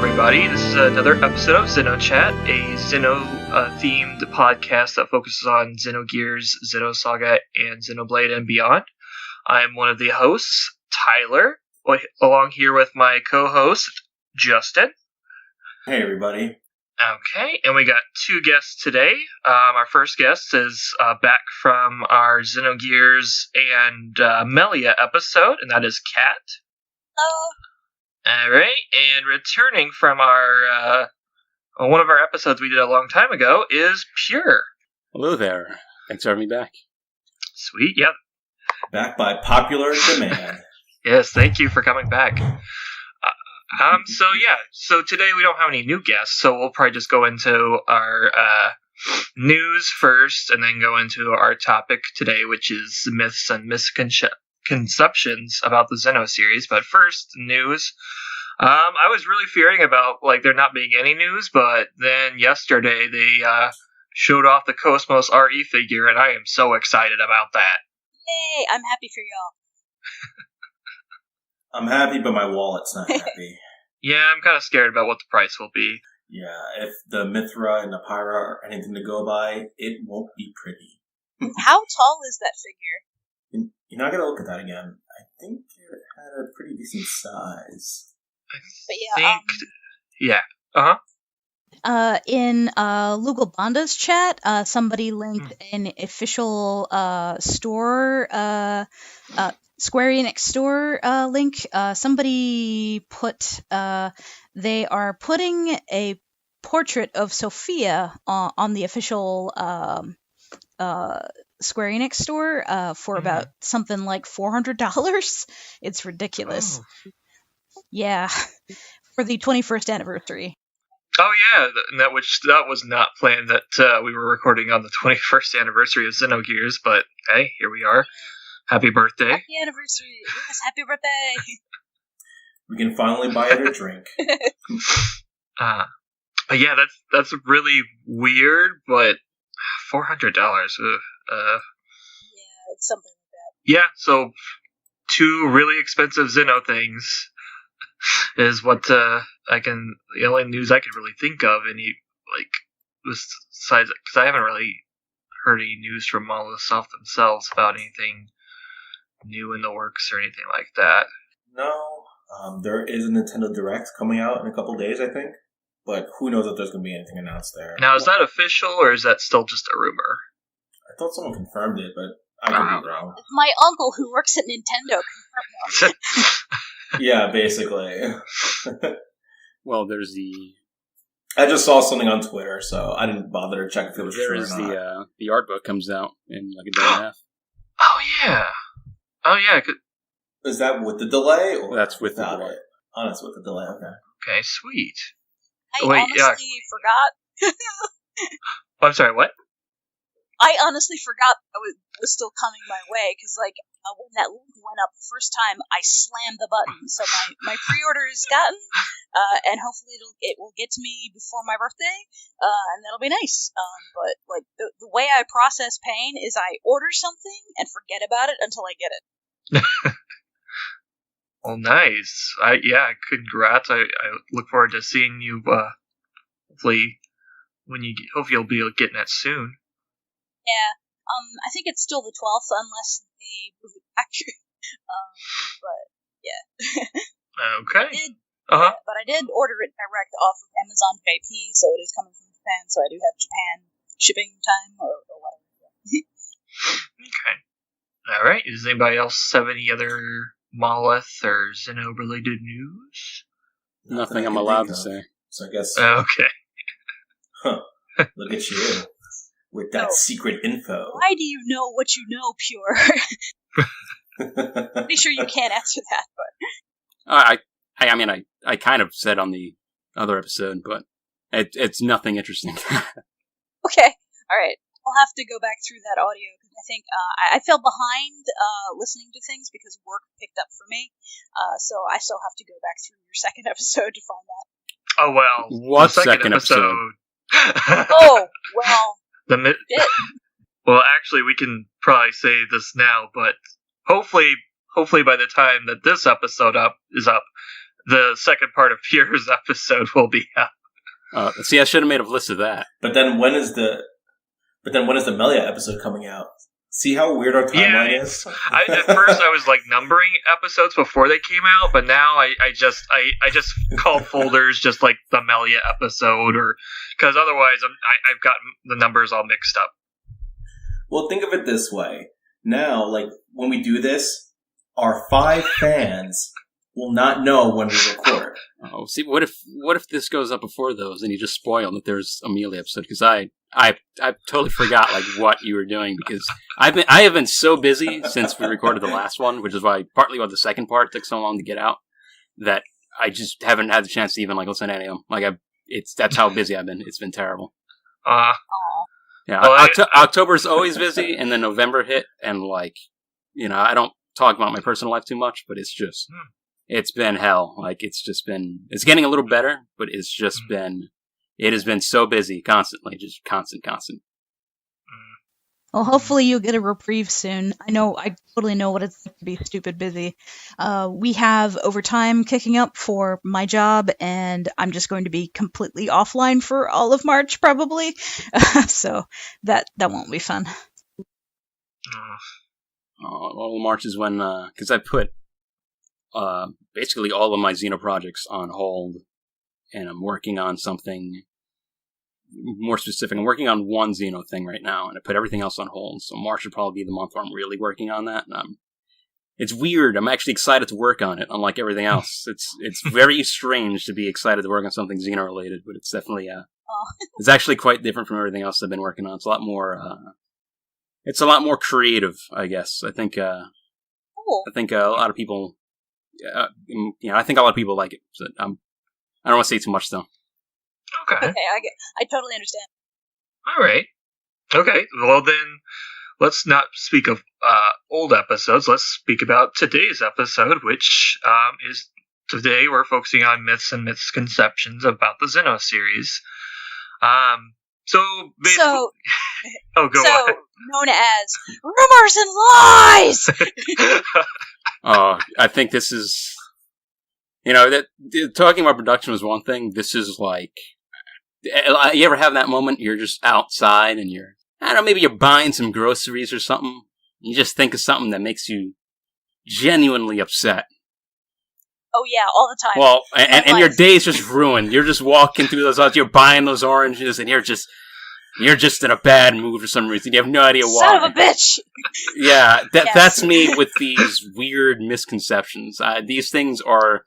everybody. This is another episode of XenoChat, a Xeno-themed podcast that focuses on Xenogears, Xenosaga, and Xenoblade and beyond. I'm one of the hosts, Tyler, along here with my co-host, Justin. Hey, everybody. Okay, and we got two guests today. Our first guest is back from our Xenogears and Melia episode, and that is Kat. Hello. Alright, and returning from our one of our episodes we did a long time ago is Pure. Hello there. Thanks for having me back. Sweet, yep. Back by popular demand. Yes, thank you for coming back. So today we don't have any new guests, so we'll probably just go into our news first, and then go into our topic today, which is myths and misconceptions about the Xeno series. But first, news. I was really fearing about there not being any news, but then yesterday they showed off the Cosmos RE figure, and I am so excited about that. Yay! I'm happy for y'all. I'm happy, but my wallet's not happy. Yeah, I'm kind of scared about what the price will be. Yeah, if the Mithra and the Pyra are anything to go by, it won't be pretty. How tall is that figure? You're not going to look at that again. I think it had a pretty decent size. In Lugal Banda's chat, somebody linked an official store, Square Enix store link. Somebody put they are putting a portrait of Sophia on the official Square Enix store for about something like $400. It's ridiculous. Oh. Yeah, for the 21st anniversary. Oh yeah, that was not planned that we were recording on the 21st anniversary of Xenogears, but hey, here we are. Happy birthday. Happy anniversary. Yes, happy birthday. We can finally buy it a drink. But yeah, that's really weird, but $400. Yeah, it's something like that. Yeah, so two really expensive Xeno things is what the only news I could really think of. Besides, because I haven't really heard any news from Monolith Soft themselves about anything new in the works or anything like that. No, there is a Nintendo Direct coming out in a couple days, I think. But who knows if there's going to be anything announced there. Now, is that official, or is that still just a rumor? I thought someone confirmed it, but I could be wrong. My uncle, who works at Nintendo, confirmed it. Yeah, basically. Well, there's I just saw something on Twitter, so I didn't bother to check if it was true or not. The art book comes out in like a day and a half. Oh yeah. Is that with the delay? Or that's with without the delay. It? Oh, that's with the delay, okay. Okay, sweet. I honestly forgot. I'm sorry, what? I honestly forgot that it was still coming my way, because when that link went up the first time, I slammed the button. So my pre-order is gotten, and hopefully it will get to me before my birthday, and that'll be nice. But the way I process pain is I order something and forget about it until I get it. Well, nice. Congrats. I look forward to seeing you. Hopefully you'll be getting it soon. Yeah. I think it's still the 12th, unless they move it back. But yeah. Okay. But I did order it direct off of Amazon JP, so it is coming from Japan. So I do have Japan shipping time or whatever. Okay. All right. Does anybody else have any other Monolith or Xeno related news? Nothing I'm allowed to say. So I guess. Okay. Huh. Look at you with that secret info. Why do you know what you know, Pure? Pretty sure you can't answer that, but I kind of said on the other episode, but it's nothing interesting. Okay, all right. I'll have to go back through that audio, because I think I fell behind listening to things because work picked up for me. So I still have to go back through your second episode to find that. Oh, well. What second episode? Oh, well. Well, actually, we can probably say this now, but hopefully by the time that this episode is up, the second part of Pierre's episode will be out. See, I should have made a list of that. But then when is the Melia episode coming out? See how weird our timeline is? At first, I was like numbering episodes before they came out, but now I just call folders just like the Melia episode, or because otherwise I've gotten the numbers all mixed up. Well, think of it this way. Now, like when we do this, our 5 fans will not know when we record. Oh, see, what if this goes up before those, and you just spoil that there's a Melia episode? Because I totally forgot like what you were doing, because I have been so busy since we recorded the last one, which is partly why the second part took so long to get out, that I just haven't had the chance to even like listen to any of them. Like that's how busy I've been. It's been terrible. Yeah, well, October's always busy, and then November hit, and like, I don't talk about my personal life too much, but it's just, it's been hell. Like, it's getting a little better, but it has been so busy, constantly, just constant. Well, hopefully you'll get a reprieve soon. I totally know what it's like to be stupid busy. We have overtime kicking up for my job, and I'm just going to be completely offline for all of March, probably. So that won't be fun. Well, March is when, because I put basically all of my Xeno projects on hold, and I'm working on something more specific. I'm working on one Xeno thing right now, and I put everything else on hold. So March would probably be the month where I'm really working on that. And it's weird. I'm actually excited to work on it, unlike everything else. It's very strange to be excited to work on something Xeno related, but it's definitely it's actually quite different from everything else I've been working on. It's a lot more creative, I guess. I think a lot of people, I think a lot of people like it. So I don't want to say too much though. Okay. I totally understand. All right. Okay. Well, then, let's not speak of old episodes. Let's speak about today's episode, which is today we're focusing on myths and misconceptions about the Xeno series. So basically, go on. Known as rumors and lies. I think this is, that talking about production was one thing. This is like, you ever have that moment you're just outside and maybe you're buying some groceries or something. You just think of something that makes you genuinely upset. Oh yeah, all the time. Well, and your day's just ruined. You're just walking through those aisles, you're buying those oranges, and you're just in a bad mood for some reason. You have no idea why. Son of a bitch! Yeah, that's me with these weird misconceptions. These things are...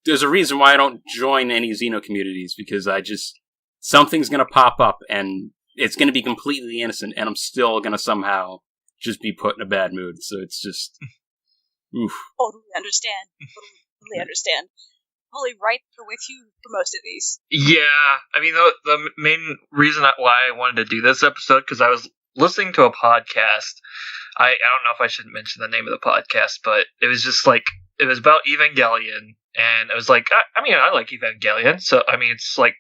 there's a reason why I don't join any Xeno communities, because something's gonna pop up, and it's gonna be completely innocent, and I'm still gonna somehow just be put in a bad mood. So it's just... Oof. Totally understand. Totally right there with you for most of these. Yeah, I mean, the main reason why I wanted to do this episode, because I was listening to a podcast. I don't know if I should mention the name of the podcast, but it was just like, it was about Evangelion, and it was like, I like Evangelion, so, it's like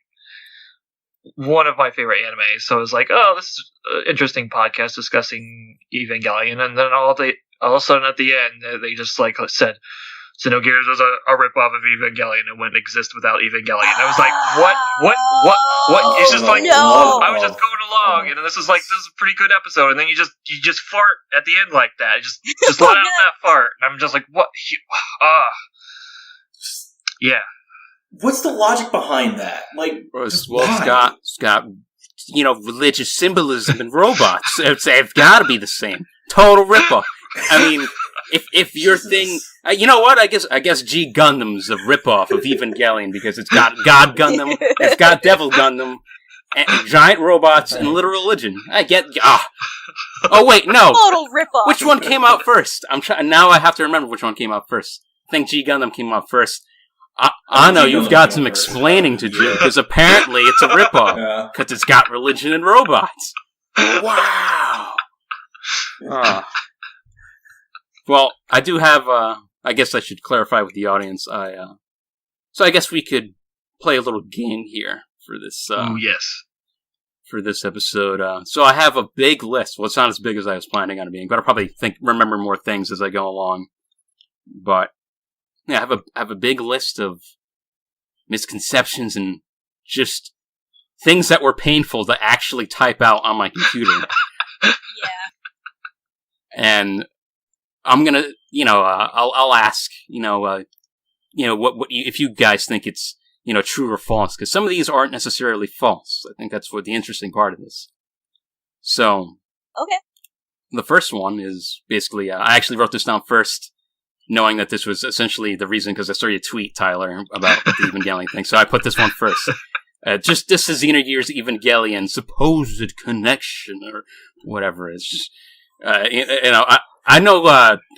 one of my favorite animes, so I was like, oh, this is an interesting podcast discussing Evangelion, and then all of a sudden at the end, they just like said, Xenogears was a ripoff of Evangelion and wouldn't exist without Evangelion. I was like, what? It's just like, no. I was just going along, and this is a pretty good episode, and then you just fart at the end like that. Just let out that fart, and I'm just like, what? Yeah. What's the logic behind that? Like, it's got religious symbolism and robots. It's got to be the same. Total ripoff. I mean, if your thing, you know what? I guess G Gundam's a ripoff of Evangelion, because it's got God Gundam, it's got Devil Gundam, and giant robots and literal religion. I get. Oh wait, no. Total ripoff. Which one came out first? Now I have to remember which one came out first. I think G Gundam came out first. I know you've got some explaining to do, because apparently it's a ripoff, because it's got religion and robots. Wow. Well, I do have, I guess I should clarify with the audience, so I guess we could play a little game here for this, yes. For this episode. So I have a big list. Well, it's not as big as I was planning on it being, but I'll probably remember more things as I go along. But I have a big list of misconceptions and just things that were painful to actually type out on my computer. Yeah. And I'm gonna, I'll ask, what if you guys think it's, true or false, because some of these aren't necessarily false. I think that's what the interesting part of this. So, okay. The first one is basically, I actually wrote this down first, knowing that this was essentially the reason, because I saw you tweet, Tyler, about the Evangelion thing. So I put this one first. Just this is Xenogears Evangelion supposed connection or whatever. It's just, I know. I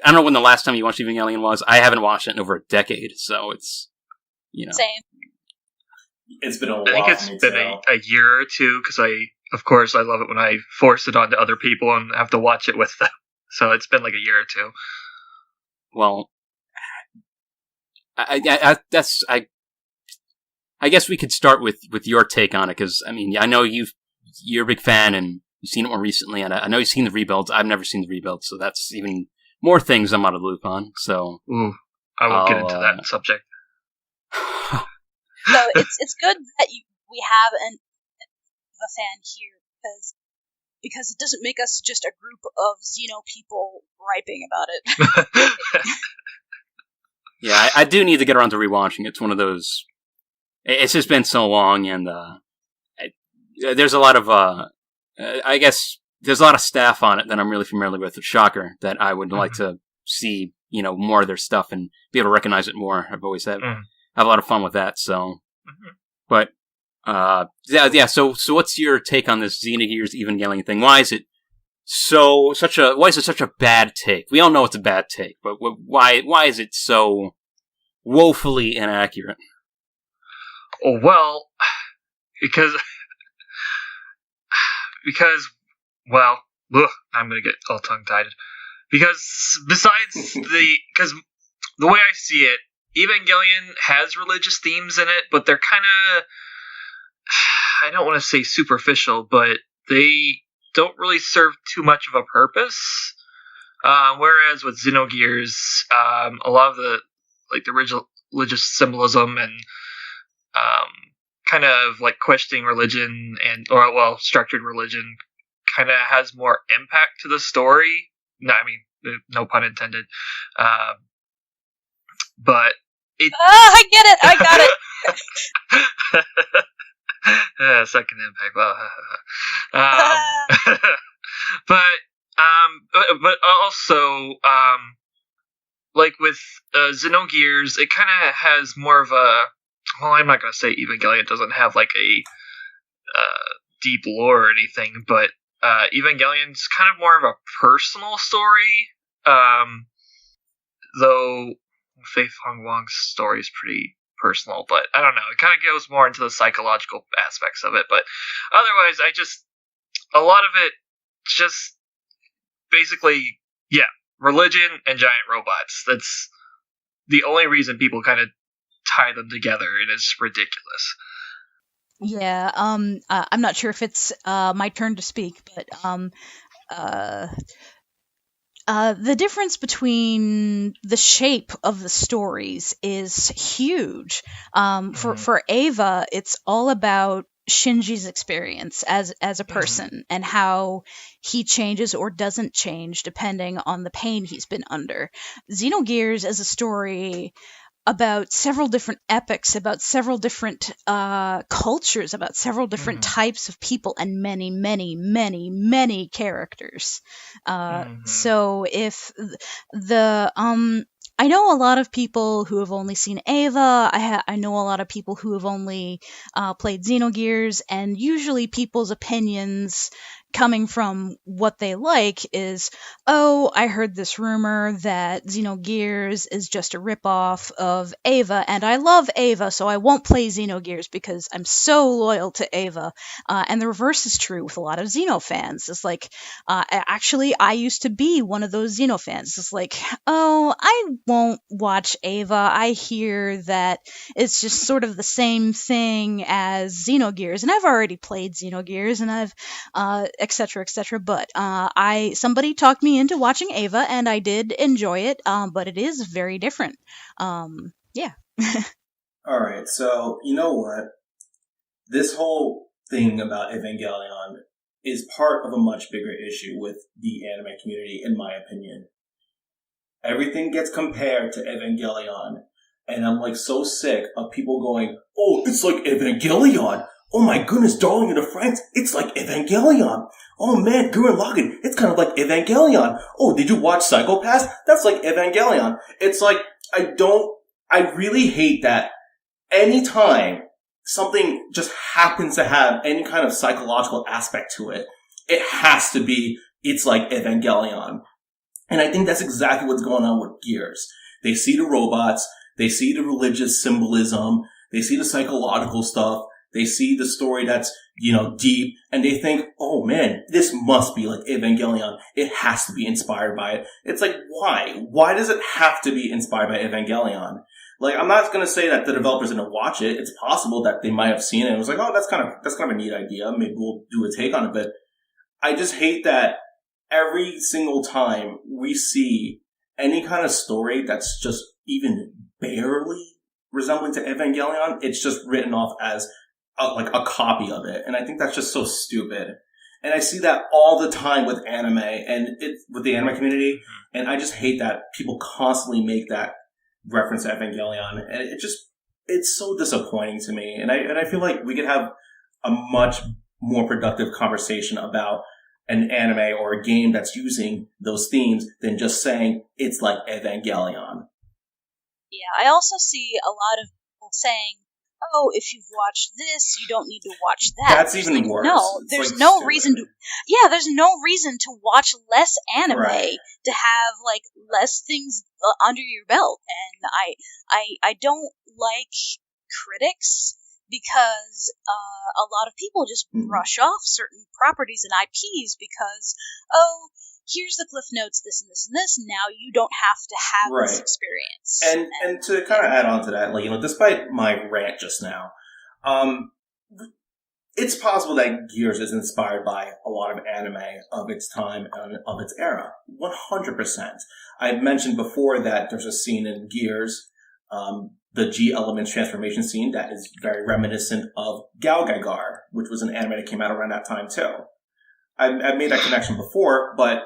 don't know when the last time you watched Evangelion was. I haven't watched it in over a decade, so it's Same. It's been a while. I think it's been a year or two, because of course, I love it when I force it onto other people and have to watch it with them. So it's been like a year or two. Well, I guess we could start with your take on it, because I know you're a big fan and you've seen it more recently, and I know you've seen the rebuilds. I've never seen the rebuilds, so that's even more things I'm out of the loop on. So, I won't get into that subject. So it's good that we have a fan here, because it doesn't make us just a group of Xeno people griping about it. Yeah, I do need to get around to rewatching. It's one of those. It's just been so long, and there's a lot of. I guess there's a lot of staff on it that I'm really familiar with. Shocker that I would like to see, more of their stuff and be able to recognize it more. I've always had have a lot of fun with that. So, but yeah. So what's your take on this Xenogears Evangelion thing? Why is it such a bad take? We all know it's a bad take, but why is it so woefully inaccurate? Oh, well, because well, I'm gonna get all tongue-tied. Because because the way I see it, Evangelion has religious themes in it, but they're kind of, I don't want to say superficial, but they don't really serve too much of a purpose. Whereas with Xenogears, a lot of the religious symbolism and kind of like questioning religion or structured religion kind of has more impact to the story. No pun intended. But it. I get it. I got it. Second impact. Well, but also, like with Xenogears, it kind of has more of a. Well, I'm not going to say Evangelion doesn't have like a deep lore or anything, but Evangelion's kind of more of a personal story. Though Fei Fong Wong's story is pretty personal, but I don't know. It kind of goes more into the psychological aspects of it. But otherwise, a lot of it just basically, religion and giant robots. That's the only reason people kind of tie them together, and it's ridiculous. Yeah, I'm not sure if it's my turn to speak, but the difference between the shape of the stories is huge. For Eva, it's all about Shinji's experience as a person and how he changes or doesn't change depending on the pain he's been under. Xenogears is a story about several different epics, about several different cultures, about several different types of people, and many, many, many, many characters. So if I know a lot of people who have only seen Eva. I know a lot of people who have only played Xenogears, and usually people's opinions coming from what they like is, oh, I heard this rumor that Xenogears is just a ripoff of Eva, and I love Eva, so I won't play Xenogears because I'm so loyal to Eva. And the reverse is true with a lot of Xeno fans. It's like, actually, I used to be one of those Xeno fans. It's like, oh, I won't watch Eva. I hear that it's just sort of the same thing as Xenogears, and I've already played Xenogears, and I've etc., etc. But somebody talked me into watching Ava, and I did enjoy it. But it is very different. Yeah. All right, so you know what? This whole thing about Evangelion is part of a much bigger issue with the anime community, in my opinion. Everything gets compared to Evangelion, and I'm like so sick of people going, "Oh, it's like Evangelion. Oh my goodness, Darling in the Franxx, it's like Evangelion. Oh man, Gurren Lagann, it's kind of like Evangelion. Oh, did you watch Psycho Pass? That's like Evangelion." It's like, I really hate that anytime something just happens to have any kind of psychological aspect to it, it has to be, it's like Evangelion. And I think that's exactly what's going on with Gears. They see the robots, they see the religious symbolism, they see the psychological stuff, they see the story that's, deep, and they think, oh man, this must be like Evangelion. It has to be inspired by it. It's like, why? Why does it have to be inspired by Evangelion? Like, I'm not going to say that the developers didn't watch it. It's possible that they might have seen it and was like, oh, that's kind of a neat idea. Maybe we'll do a take on it. But I just hate that every single time we see any kind of story that's just even barely resembling to Evangelion, it's just written off as a copy of it. And I think that's just so stupid. And I see that all the time with anime and with the anime community. And I just hate that people constantly make that reference to Evangelion, and it's so disappointing to me. And I feel like we could have a much more productive conversation about an anime or a game that's using those themes than just saying it's like Evangelion. Yeah, I also see a lot of people saying, oh, if you've watched this, you don't need to watch that. That's even worse. No, there's no reason to. Yeah, there's no reason to watch less anime, to have less things under your belt. And I don't like critics because a lot of people just brush off certain properties and IPs because, oh, here's the cliff notes, this and this and this. Now you don't have to have this experience. And to kind of add on to that, despite my rant just now, it's possible that Gears is inspired by a lot of anime of its time and of its era. 100%. I mentioned before that there's a scene in Gears, the G Elements transformation scene, that is very reminiscent of Galgagar, which was an anime that came out around that time too. I've made that connection before, but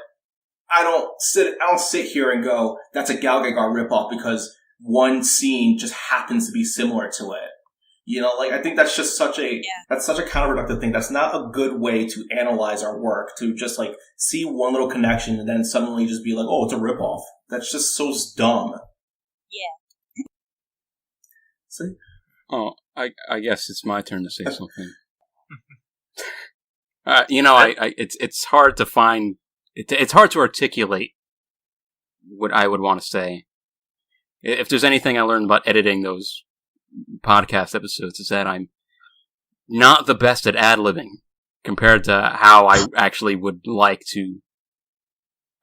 I don't sit here and go, that's a Galgagar ripoff because one scene just happens to be similar to it. I think that's just that's such a counterproductive thing. That's not a good way to analyze our work, to just see one little connection and then suddenly just be like, oh, it's a ripoff. That's just so dumb. Yeah. See? Oh, I guess it's my turn to say something. It's hard to find. It's hard to articulate what I would want to say. If there's anything I learned about editing those podcast episodes, is that I'm not the best at ad-libbing compared to how I actually would like to.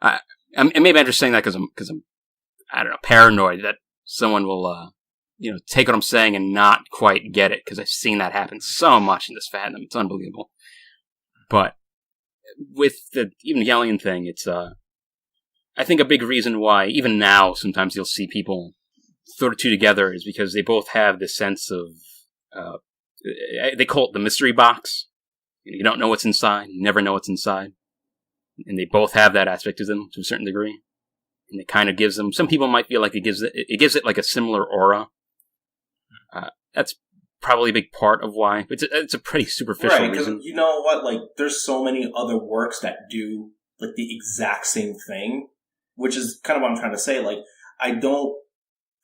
And maybe I'm just saying that because I'm I don't know, paranoid that someone will take what I'm saying and not quite get it, because I've seen that happen so much in this fandom. It's unbelievable. But with the Evangelion thing, it's I think a big reason why even now sometimes you'll see people throw the two together is because they both have this sense of they call it the mystery box. You don't know what's inside, you never know what's inside, and they both have that aspect to them to a certain degree, and it kind of gives them. Some people might feel like it gives it like a similar aura. That's probably a big part of why. It's a pretty superficial reason. You know what? There's so many other works that do the exact same thing, which is kind of what I'm trying to say. I don't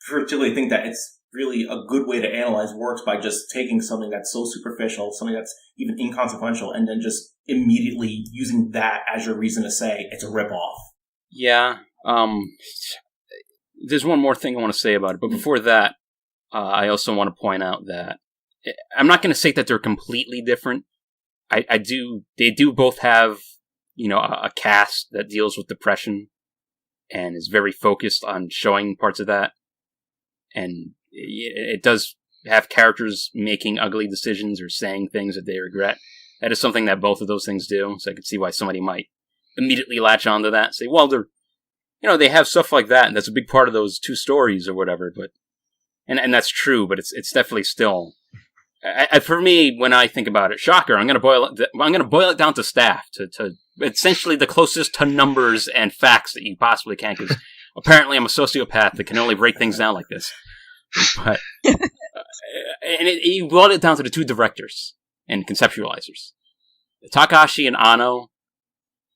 particularly think that it's really a good way to analyze works by just taking something that's so superficial, something that's even inconsequential, and then just immediately using that as your reason to say it's a ripoff. Yeah. There's one more thing I want to say about it, but before that, I also want to point out that I'm not going to say that they're completely different. They do both have, a cast that deals with depression and is very focused on showing parts of that. And it does have characters making ugly decisions or saying things that they regret. That is something that both of those things do, so I could see why somebody might immediately latch onto that and say, well, they're, they have stuff like that, and that's a big part of those two stories or whatever, but, and that's true, but it's definitely still, for me, when I think about it, shocker, I'm gonna boil it down to staff, to essentially the closest to numbers and facts that you possibly can, because apparently I'm a sociopath that can only break things down like this. But, and you boiled it down to the two directors and conceptualizers. Takahashi and Anno,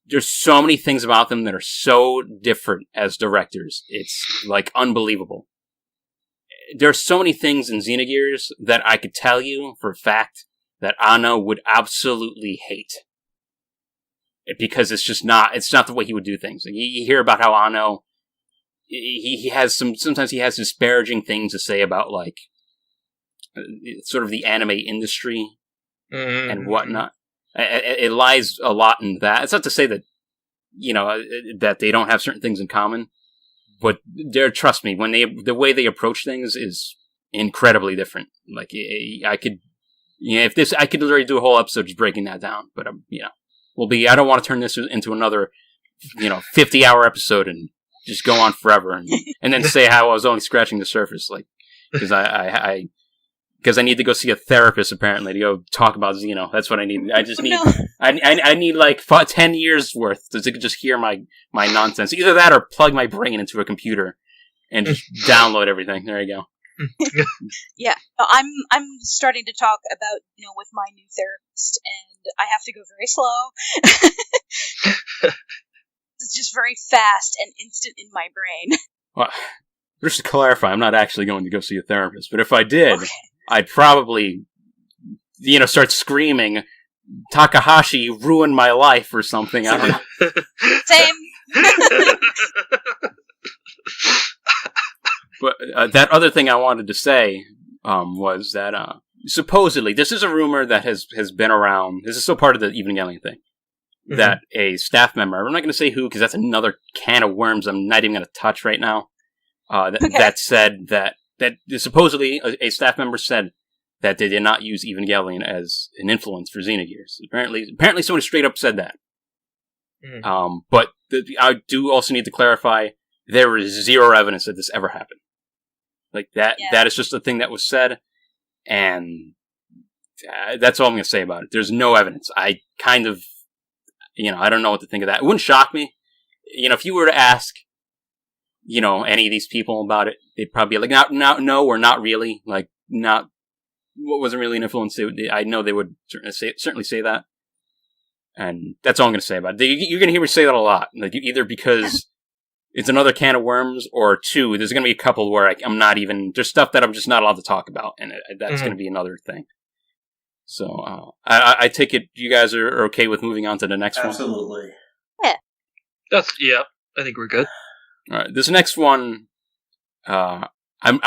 there's so many things about them that are so different as directors. It's, like, unbelievable. There are so many things in Xenogears that I could tell you for a fact that Anno would absolutely hate. Because it's not the way he would do things. Like, you hear about how Anno, he has sometimes he has disparaging things to say about, like, sort of the anime industry and whatnot. It lies a lot in that. It's not to say that, that they don't have certain things in common, but trust me, the way they approach things is incredibly different. Like, I could literally do a whole episode just breaking that down, but, I don't want to turn this into another, 50-hour episode and just go on forever and then say how I was only scratching the surface, like, because because I need to go see a therapist, apparently, to go talk about Xeno. That's what I need. I just need, I need like 10 years worth to just hear my nonsense. Either that or plug my brain into a computer and just download everything. There you go. Yeah, I'm starting to talk about, with my new therapist, and I have to go very slow. It's just very fast and instant in my brain. Well, just to clarify, I'm not actually going to go see a therapist, but if I did, okay, I'd probably, start screaming, Takahashi ruined my life or something. I don't know. Same. But that other thing I wanted to say was that supposedly, this is a rumor that has been around, this is still part of the Evangelion thing, that a staff member, I'm not going to say who, because that's another can of worms I'm not even going to touch right now, that said that supposedly a staff member said that they did not use Evangelion as an influence for Xenogears. Apparently someone straight up said that. But I do also need to clarify, there is zero evidence that this ever happened. Like, that is just a thing that was said, and that's all I'm going to say about it. There's no evidence. I kind of, I don't know what to think of that. It wouldn't shock me. If you were to ask, any of these people about it, they'd probably be like, no, or not really. Like, not, what wasn't really an influence. I know they would certainly say that. And that's all I'm going to say about it. You're going to hear me say that a lot. Like, either because it's another can of worms, or two, there's going to be a couple where I'm not even, there's stuff that I'm just not allowed to talk about, and that's going to be another thing. So, I take it you guys are okay with moving on to the next one? Absolutely. Yeah. I think we're good. All right, this next one, I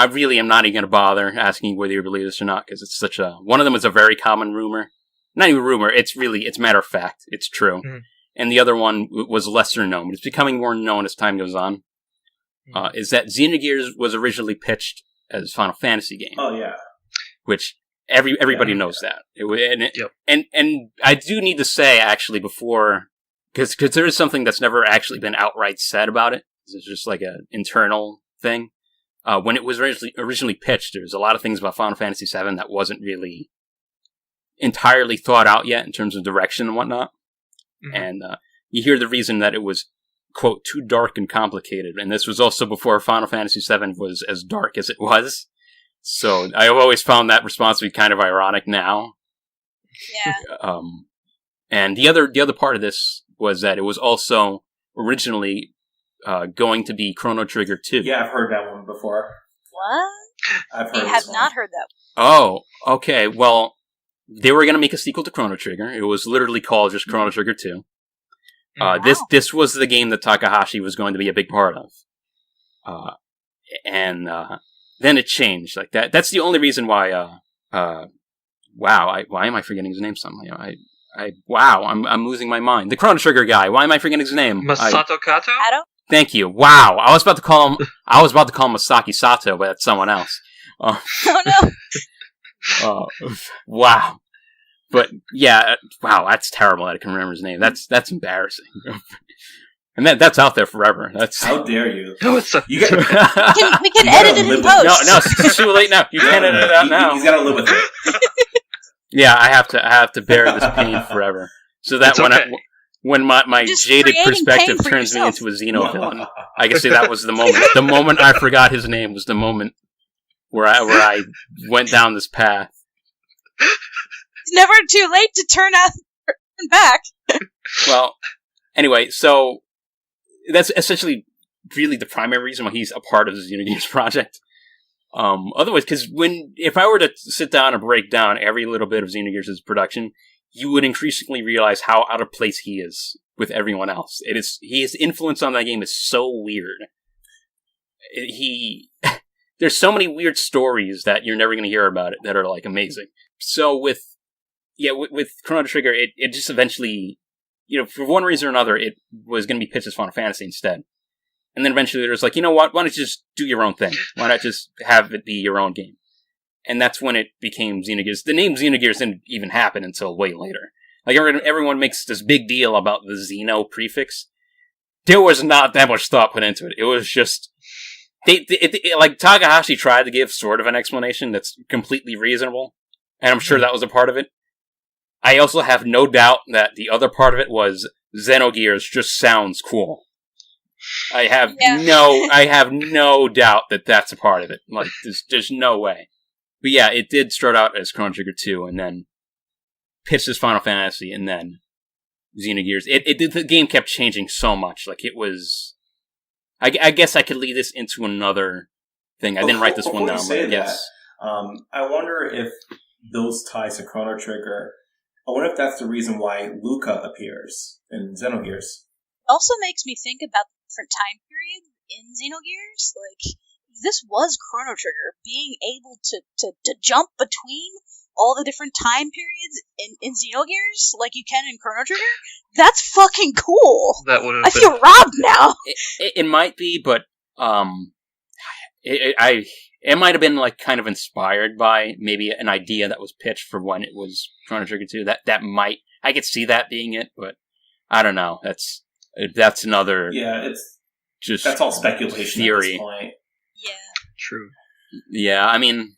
really am not even going to bother asking whether you believe this or not, because it's one of them is a very common rumor. Not even rumor, it's matter of fact. It's true. And the other one was lesser known, but it's becoming more known as time goes on, is that Xenogears was originally pitched as a Final Fantasy game. Oh, yeah. Which everybody knows that. And I do need to say, actually, before, because there is something that's never actually been outright said about it. It's just like an internal thing. When it was originally pitched, there's a lot of things about Final Fantasy VII that wasn't really entirely thought out yet in terms of direction and whatnot. And you hear the reason that it was, quote, too dark and complicated. And this was also before Final Fantasy VII was as dark as it was. So I've always found that response to be kind of ironic now. Yeah. And the other part of this was that it was also originally going to be Chrono Trigger 2. Yeah, I've heard that one before. What? I have not heard that one. Oh, okay. Well, they were going to make a sequel to Chrono Trigger. It was literally called just Chrono Trigger 2. Wow. This was the game that Takahashi was going to be a big part of. And then it changed. Like that's the only reason why why am I forgetting his name suddenly? I'm losing my mind. The Chrono Trigger guy. Why am I forgetting his name? Masato Kato? Thank you. Wow. I was about to call him Masaki Sato, but that's someone else. Oh no. Wow. But yeah, wow, that's terrible that I can remember his name. That's embarrassing. And that's out there forever. That's How dare you? No, it's a... You got, We can You edit gotta it in live with- post. no, it's too late now. You can't edit it out now. He's got to live with it. Yeah, I have to bear this pain forever. So that It's when okay. when my Just jaded creating perspective pain for turns me yourself. into a Xeno villain, I can say that was the moment. The moment I forgot his name was the moment where I went down this path. It's never too late to turn back. Well, anyway, so that's essentially really the primary reason why he's a part of the Xenogears project. Otherwise, because if I were to sit down and break down every little bit of Xenogears' production, you would increasingly realize how out of place he is with everyone else. His influence on that game is so weird. There's so many weird stories that you're never going to hear about it that are like amazing. So with Chrono Trigger, it just eventually, for one reason or another, it was going to be pitched as Final Fantasy instead. And then eventually there was like, you know what, why don't you just do your own thing? Why not just have it be your own game? And that's when it became Xenogears. The name Xenogears didn't even happen until way later. Like, everyone makes this big deal about the Xeno prefix. There was not that much thought put into it. It was just... like, Takahashi tried to give sort of an explanation that's completely reasonable, and I'm sure that was a part of it. I also have no doubt that the other part of it was Xenogears just sounds cool. I have no doubt that that's a part of it. Like, there's no way. But yeah, it did start out as Chrono Trigger 2, and then pitched as Final Fantasy, and then Xenogears. The game kept changing so much. Like, it was... I guess I could lead this into another thing. I didn't write this one down, but I guess. I wonder if those ties to Chrono Trigger... I wonder if that's the reason why Luca appears in Xenogears. Also makes me think about the different time periods in Xenogears. Like, this was Chrono Trigger, being able to jump between all the different time periods in Xenogears, like you can in Chrono Trigger. That's fucking cool. That would have I feel robbed now. It might be, but it might have been like kind of inspired by maybe an idea that was pitched for when it was Chrono Trigger 2. That might, I could see that being it, but I don't know. That's another. Yeah, that's all speculation theory. At this point. Yeah. True. Yeah, I mean,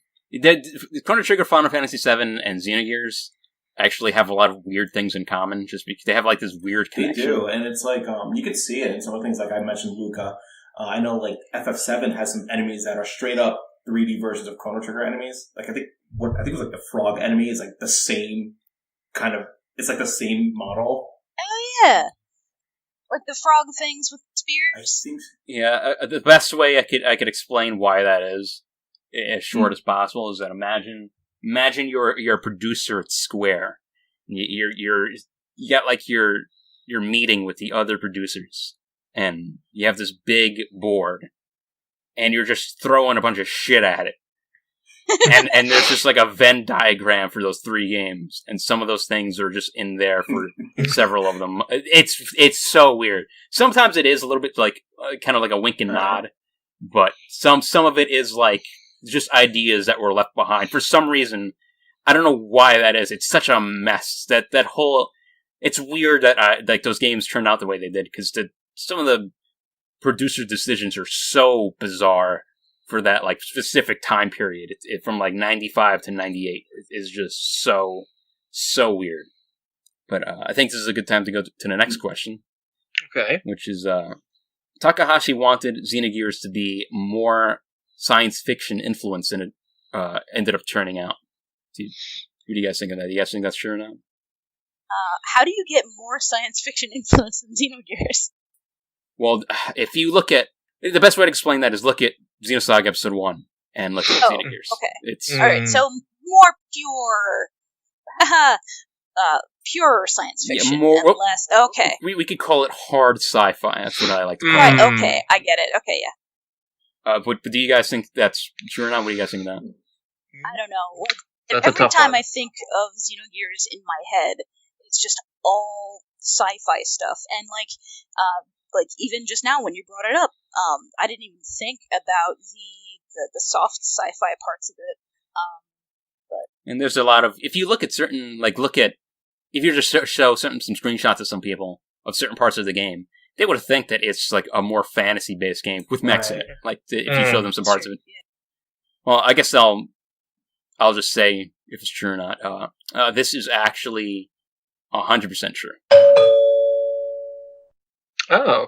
Chrono Trigger, Final Fantasy VII, and Xenogears actually have a lot of weird things in common, just because they have like this weird connection. They do, and it's like you can see it in some of the things. Like I mentioned, Luca. I know like FF7 has some enemies that are straight up 3D versions of Chrono Trigger enemies. Like I think it was like the frog enemy is like the same kind of. It's like the same model. Oh yeah. Like the frog things with spears. Yeah, the best way I could explain why that is, as short as possible, is that imagine you're a producer at Square. You got like your meeting with the other producers, and you have this big board, and you're just throwing a bunch of shit at it. and there's just like a Venn diagram for those 3 games, and some of those things are just in there for several of them. It's so weird. Sometimes it is a little bit like kind of like a wink and nod, but some of it is like just ideas that were left behind for some reason. I don't know why that is. It's such a mess that whole. It's weird that like those games turned out the way they did, because some of the producer decisions are so bizarre. For that like specific time period, it from like 95 to 98 is just so weird. But I think this is a good time to go to the next question. Okay. Which is Takahashi wanted Xenogears to be more science fiction influence than it ended up turning out. What do you guys think of that? Do you guys think that's true or not? How do you get more science fiction influence than Xenogears? Well, if you look at the best way to explain that is look at Xenosaga Episode 1 and look at Xenogears. Okay. It's alright, so more pure science fiction. Yeah, more, and less. Okay. We could call it hard sci-fi. That's what I like to call it. Right, okay, I get it. Okay, yeah. But do you guys think that's true or not? What do you guys think of that? I don't know. Like, That's every time one. I think of Xenogears in my head, it's just all sci-fi stuff. And like even just now when you brought it up, I didn't even think about the soft sci-fi parts of it. But And there's a lot of, if you look at certain, like, if you just show some screenshots of some people of certain parts of the game, they would think that it's like a more fantasy-based game with mechs in it. Like, if you show them some parts of it. Well, I guess I'll just say if it's true or not. This is actually 100% true. Oh.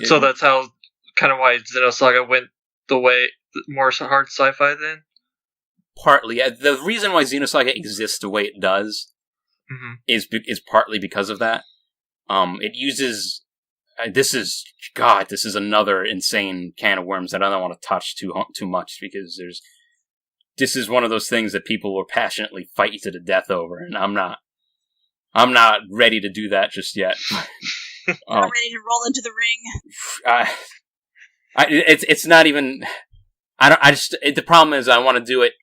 So that's how, kind of why Xenosaga went the way, more hard sci-fi then? Partly. The reason why Xenosaga exists the way it does is partly because of that. It uses... This is another insane can of worms that I don't want to touch too much, because this is one of those things that people will passionately fight you to the death over, and I'm not ready to do that just yet. Not ready to roll into the ring. It's not even. The problem is I want to do it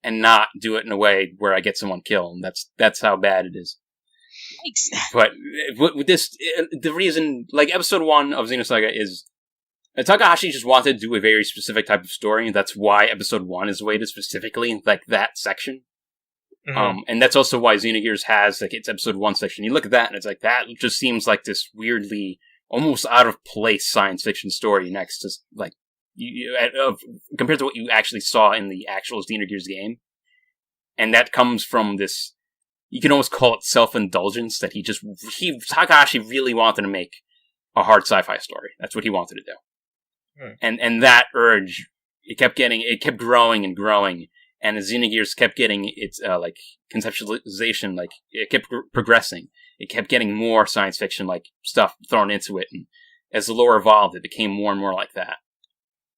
and not do it in a way where I get someone killed. And that's how bad it is. Thanks. But with this, the reason, like, episode 1 of Xenosaga is Takahashi just wanted to do a very specific type of story, and that's why episode 1 is weighted specifically like that section. And that's also why Xenogears has like its episode 1 section. You look at that, and it's like, that just seems like this weirdly, almost out of place science fiction story next to, like, compared to what you actually saw in the actual Xenogears game. And that comes from this, you can almost call it self-indulgence, that Takahashi really wanted to make a hard sci-fi story. That's what he wanted to do. And that urge, it kept growing and growing, and as Xenogears kept getting its, like, conceptualization, like, it kept progressing. It kept getting more science fiction, like, stuff thrown into it, and as the lore evolved, it became more and more like that.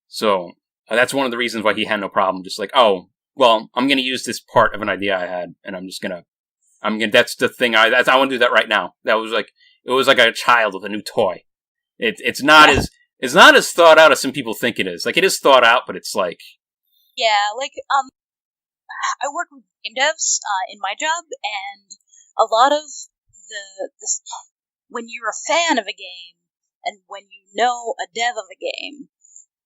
So, that's one of the reasons why he had no problem, just like, oh, well, I'm gonna use this part of an idea I had, and that's the thing, I want to do that right now. It was like a child with a new toy. It's not as thought out as some people think it is. Like, it is thought out, but it's like... Yeah, like, I work with game devs, in my job, and a lot of when you're a fan of a game, and when you know a dev of a game,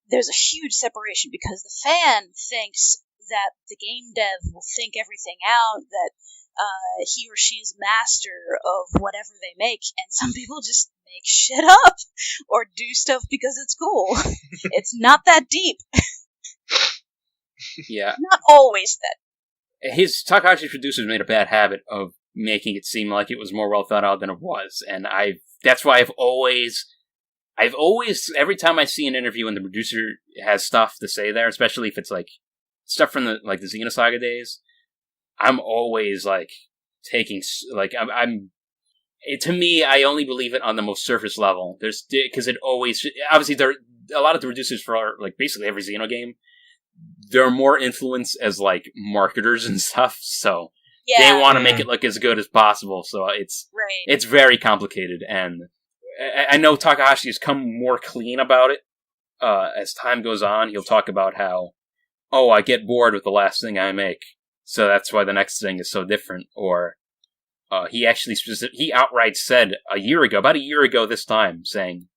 there's a huge separation, because the fan thinks that the game dev will think everything out, that he or she is master of whatever they make, and some people just make shit up or do stuff because it's cool. It's not that deep. Yeah. Not always that. Takahashi's producers made a bad habit of making it seem like it was more well thought out than it was, and that's why I've always, every time I see an interview and the producer has stuff to say there, especially if it's like stuff from the Xenosaga days, I'm always like taking, like, to me, I only believe it on the most surface level. Because it always, obviously, a lot of the producers for, like, basically every Xeno game, they're more influenced as, like, marketers and stuff, so they want to make it look as good as possible, so it's very complicated, and I know Takahashi has come more clean about it. As time goes on, he'll talk about how, oh, I get bored with the last thing I make, so that's why the next thing is so different, or he outright said about a year ago this time, saying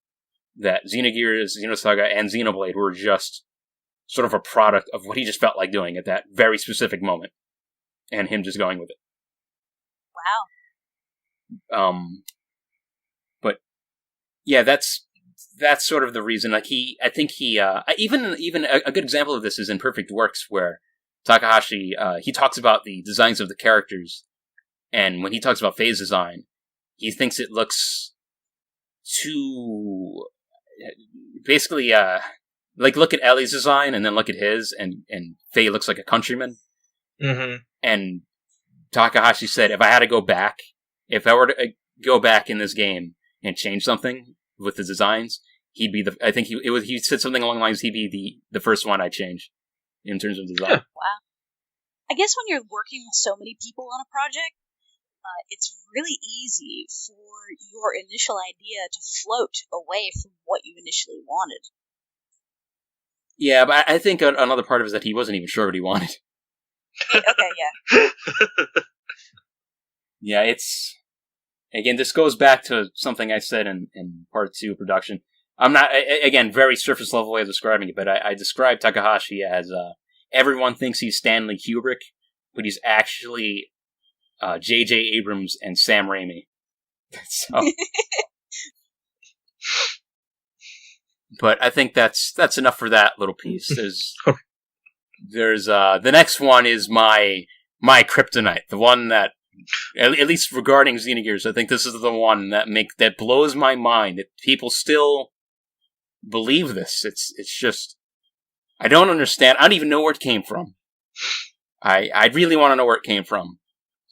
that Xenogears, Xenosaga, and Xenoblade were just sort of a product of what he just felt like doing at that very specific moment, and him just going with it. Wow. But yeah, that's sort of the reason. Like, I think even a good example of this is in Perfect Works, where Takahashi, he talks about the designs of the characters, and when he talks about phase design, he thinks it looks too, basically, like, look at Ellie's design, and then look at his, and Faye looks like a countryman. Mm-hmm. And Takahashi said, if I were to go back in this game and change something with the designs, he'd be he said something along the lines, he'd be the first one I'd change in terms of design. Wow. I guess when you're working with so many people on a project, it's really easy for your initial idea to float away from what you initially wanted. Yeah, but I think another part of it is that he wasn't even sure what he wanted. Okay, yeah. Yeah, again, this goes back to something I said in part 2 of production. I'm not, again, very surface level way of describing it, but I describe Takahashi as, everyone thinks he's Stanley Kubrick, but he's actually J.J. Abrams and Sam Raimi. So, but I think that's enough for that little piece. There's the next one is my kryptonite, the one that, at least regarding Xenogears, I think this is the one that blows my mind, that people still believe this. It's just, I don't understand. I don't even know where it came from. I really want to know where it came from.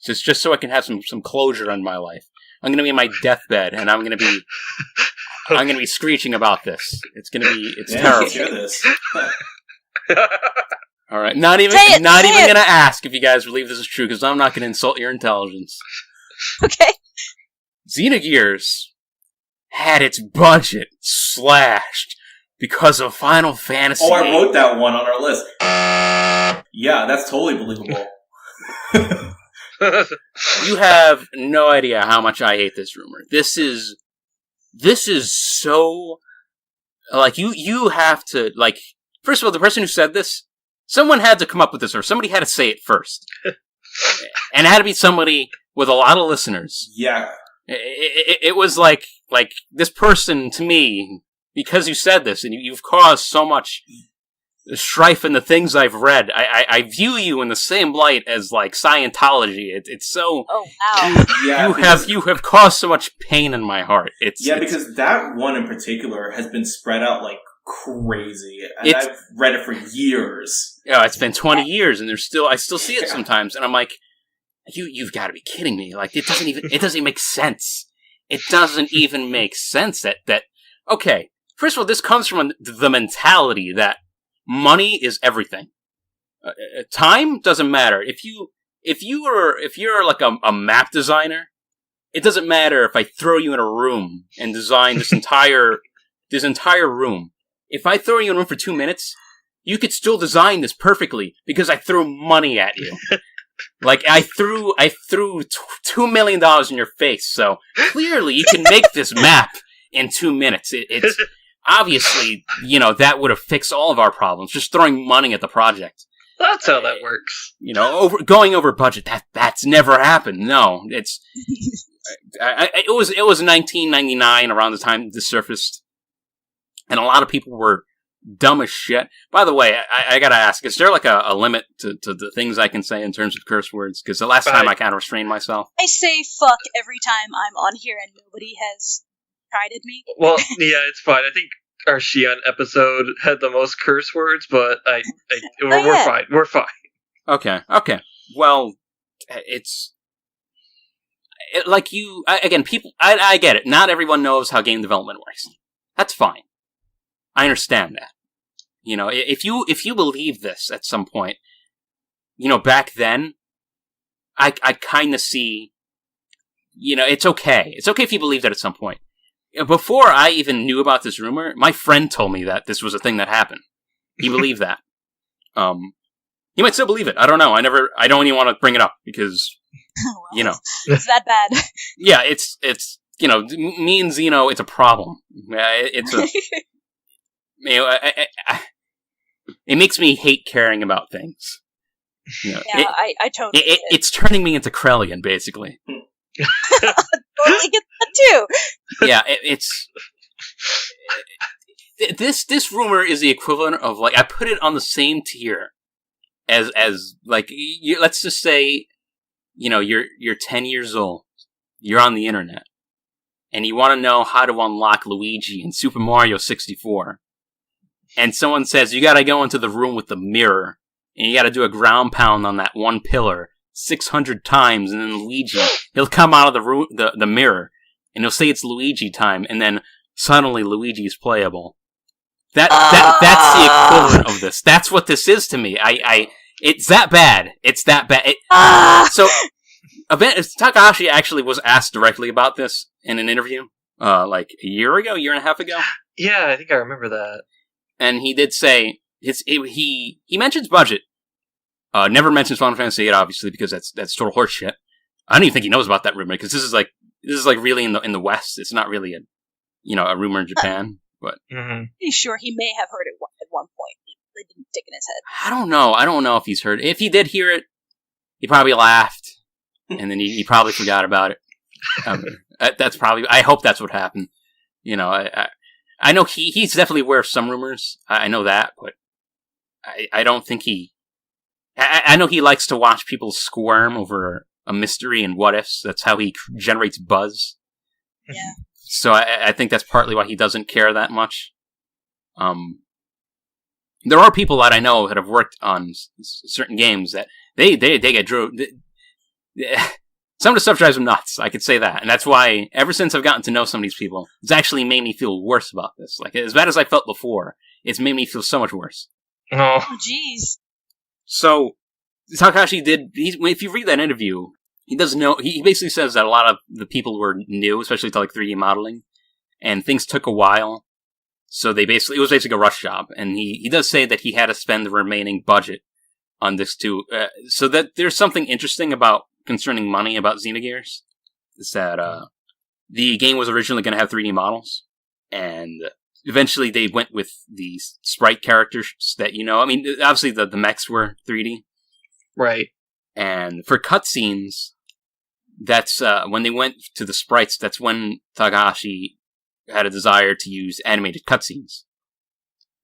Just so I can have some closure in my life. I'm gonna be in my deathbed, and I'm gonna be screeching about this. It's terrible. Hear this. All right, not even gonna ask if you guys believe this is true, because I'm not gonna insult your intelligence. Okay. Xenogears had its budget slashed because of Final Fantasy. Oh, I wrote that one on our list. Yeah, that's totally believable. You have no idea how much I hate this rumor. This is so, like, you have to, like, first of all, the person who said this, someone had to come up with this, or somebody had to say it first. And it had to be somebody with a lot of listeners. Yeah. It was like this person, to me, because you said this, and you've caused so much strife in the things I've read, I view you in the same light as, like, Scientology. It's so... Oh, wow. You have caused so much pain in my heart. Because that one in particular has been spread out like crazy, and I've read it for years. Yeah, it's been 20 years, and I still see it sometimes, and I'm like, you've got to be kidding me. Like, it doesn't even make sense. It doesn't even make sense that okay, first of all, this comes from the mentality that money is everything. Time doesn't matter. If you're like a map designer, it doesn't matter if I throw you in a room and design this entire room. If I throw you in a room for 2 minutes, you could still design this perfectly because I threw money at you. Like, I threw $2 million in your face, so clearly you can make this map in 2 minutes. It's obviously, that would have fixed all of our problems, just throwing money at the project. That's how that works. Going over budget, that's never happened. No, it was 1999 around the time this surfaced, and a lot of people were dumb as shit. By the way, I gotta ask, is there like a limit to the things I can say in terms of curse words? Because the last time I kind of restrained myself. I say fuck every time I'm on here and nobody has chided me. Well, yeah, it's fine. I think our Shion episode had the most curse words, but we're fine. We're fine. Okay. Well, people, I get it. Not everyone knows how game development works. That's fine. I understand that. If you believe this at some point, back then, I kind of see, it's okay. It's okay if you believe that at some point. Before I even knew about this rumor, my friend told me that this was a thing that happened. He believed that. He might still believe it. I don't know. I don't even want to bring it up because, it's that bad. Yeah, it's me and Xeno, it's a problem. It's a, it makes me hate caring about things. I totally get it. It's turning me into Krellian, basically. Totally get that too. Yeah, this rumor is the equivalent of, like, I put it on the same tier as like, let's just say, you're 10 years old, you're on the internet, and you want to know how to unlock Luigi in Super Mario 64, and someone says you gotta go into the room with the mirror, and you gotta do a ground pound on that one pillar 600 times, and then Luigi, he'll come out of the room, the mirror, and he'll say it's Luigi time, and then suddenly Luigi is playable. That's the equivalent of this. That's what this is to me. It's that bad. It's that bad. So, Takahashi actually was asked directly about this in an interview, like a year and a half ago. Yeah, I think I remember that. And he did say he mentions budget. Never mentions Final Fantasy VIII, obviously, because that's total horseshit. I don't even think he knows about that rumor, because this is like really in the West. It's not really a rumor in Japan. But pretty sure he may have heard it at one point. They didn't stick in his head. I don't know if he's heard it. If he did hear it, He probably laughed, and then he probably forgot about it. That's probably. I hope that's what happened. You know, I know he's definitely aware of some rumors. I know that, but I don't think he. I know he likes to watch people squirm over a mystery and what ifs. That's how he generates buzz. Yeah. So I think that's partly why he doesn't care that much. There are people that I know that have worked on certain games that they get some of the stuff drives them nuts. I could say that, and that's why ever since I've gotten to know some of these people, it's actually made me feel worse about this. Like as bad as I felt before, it's made me feel so much worse. Oh, jeez. So Takahashi did. If you read that interview, he does know. He basically says that a lot of the people were new, especially to like 3D modeling, and things took a while. So it was basically a rush job, and he does say that he had to spend the remaining budget on this too. So that there's something interesting concerning money about Xenogears, is that the game was originally going to have 3D models, and eventually they went with the sprite characters that I mean, obviously the mechs were 3D, right? And for cutscenes, that's when they went to the sprites. That's when Takahashi had a desire to use animated cutscenes.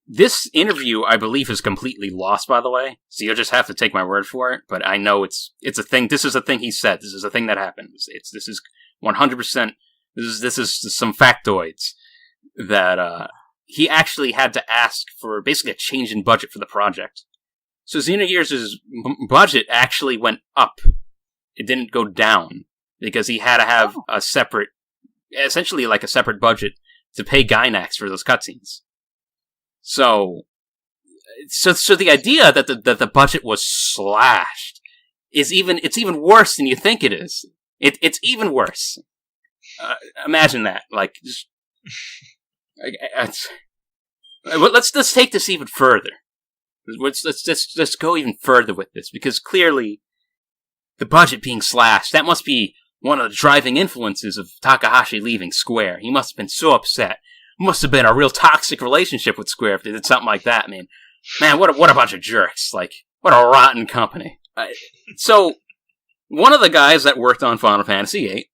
This interview, I believe, is completely lost, by the way, so you'll just have to take my word for it, but I know it's a thing. This is a thing he said. This is a thing that happens. This is 100%, this is some factoids that he actually had to ask for basically a change in budget for the project. So Xenogears' budget actually went up. It didn't go down, because he had to have a separate, essentially like a separate budget to pay Gainax for those cutscenes. So the idea that the budget was slashed it's even worse than you think it is. It's even worse. Imagine that. Like, just, let's take this even further. Let's go even further with this, because clearly the budget being slashed, that must be one of the driving influences of Takahashi leaving Square. He must have been so upset. Must have been a real toxic relationship with Square if they did something like that, man. Man, what a bunch of jerks. Like, what a rotten company. So, one of the guys that worked on Final Fantasy VIII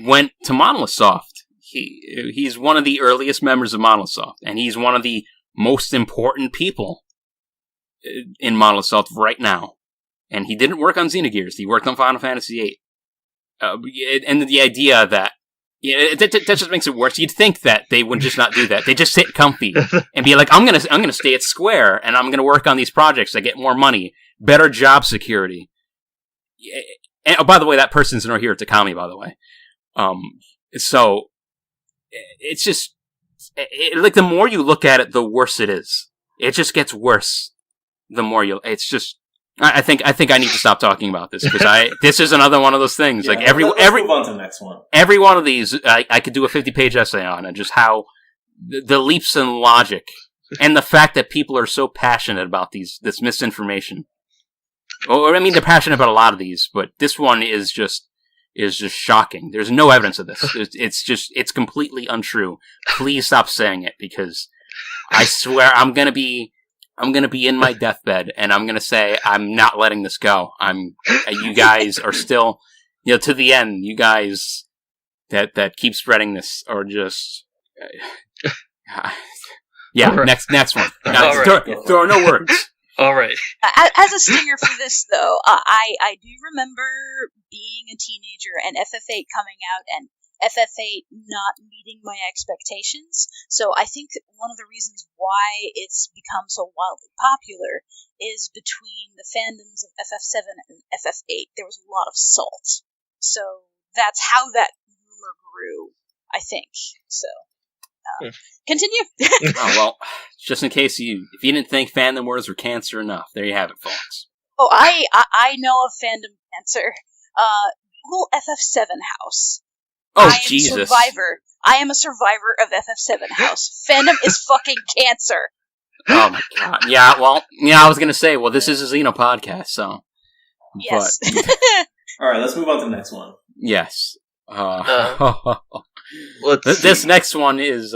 went to Monolith Soft. He's one of the earliest members of Monolith Soft, and he's one of the most important people in Monolith Soft right now. And he didn't work on Xenogears. He worked on Final Fantasy VIII. And the idea that that just makes it worse. You'd think that they would just not do that. They just sit comfy and be like, I'm gonna stay at Square and I'm gonna work on these projects that get more money, better job security. And oh, by the way, that person's not here at XenoComi, by the way. So it's just like the more you look at it, the worse it is. It just gets worse. The more it's just. I think I need to stop talking about this, because this is another one of those things. Yeah, like let's move on to the next one. Every one of these, I could do a 50-page essay on, and just how the leaps in logic and the fact that people are so passionate about this misinformation. Or I mean, they're passionate about a lot of these, but this one is just shocking. There's no evidence of this. It's completely untrue. Please stop saying it, because I swear I'm gonna be in my deathbed, and I'm gonna say I'm not letting this go. You guys are still, to the end. You guys that keep spreading this are just, yeah. Right. Next one. There are no words. All right. As a stinger for this, though, I do remember being a teenager and FF8 coming out, and FF8 not meeting my expectations. So I think one of the reasons why it's become so wildly popular is between the fandoms of FF7 and FF8, there was a lot of salt. So that's how that rumor grew, I think. So, continue. Oh, well, just in case if you didn't think fandom words were cancer enough, there you have it, folks. Oh, I know of fandom cancer. Google FF7 house. Oh, Jesus. I am a survivor of FF7 house. Fandom is fucking cancer. Oh my god. Yeah, I was gonna say, this is a Xeno podcast, so. Yes. Alright, let's move on to the next one. Yes. This next one is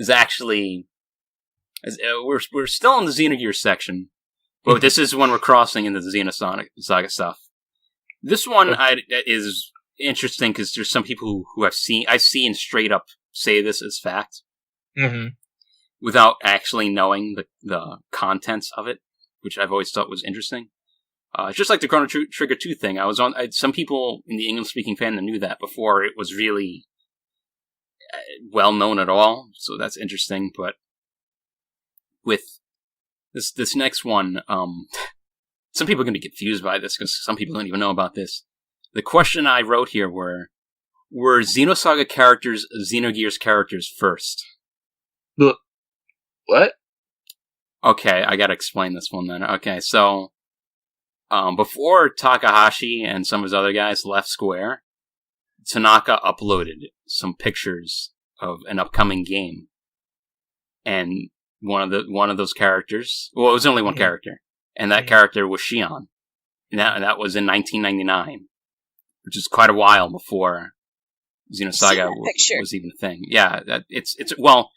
actually, we're still in the Xenogears section, but this is when we're crossing into the Xenosaga stuff. This one is interesting because there's some people who I've seen straight up say this as fact, without actually knowing the contents of it, which I've always thought was interesting. Just like the Chrono Trigger 2 thing, some people in the English-speaking fandom knew that before it was really well known at all, so that's interesting. But with this next one, some people are going to be confused by this because some people don't even know about this. The question I wrote here were Xenosaga characters Xenogears characters first? What? Okay, I gotta explain this one then. Okay, so before Takahashi and some of his other guys left Square, Tanaka uploaded some pictures of an upcoming game, and one of those characters. Well, it was only one character, and that character was Shion, and that was in 1999, which is quite a while before Xenosaga was even a thing. Yeah, it's well.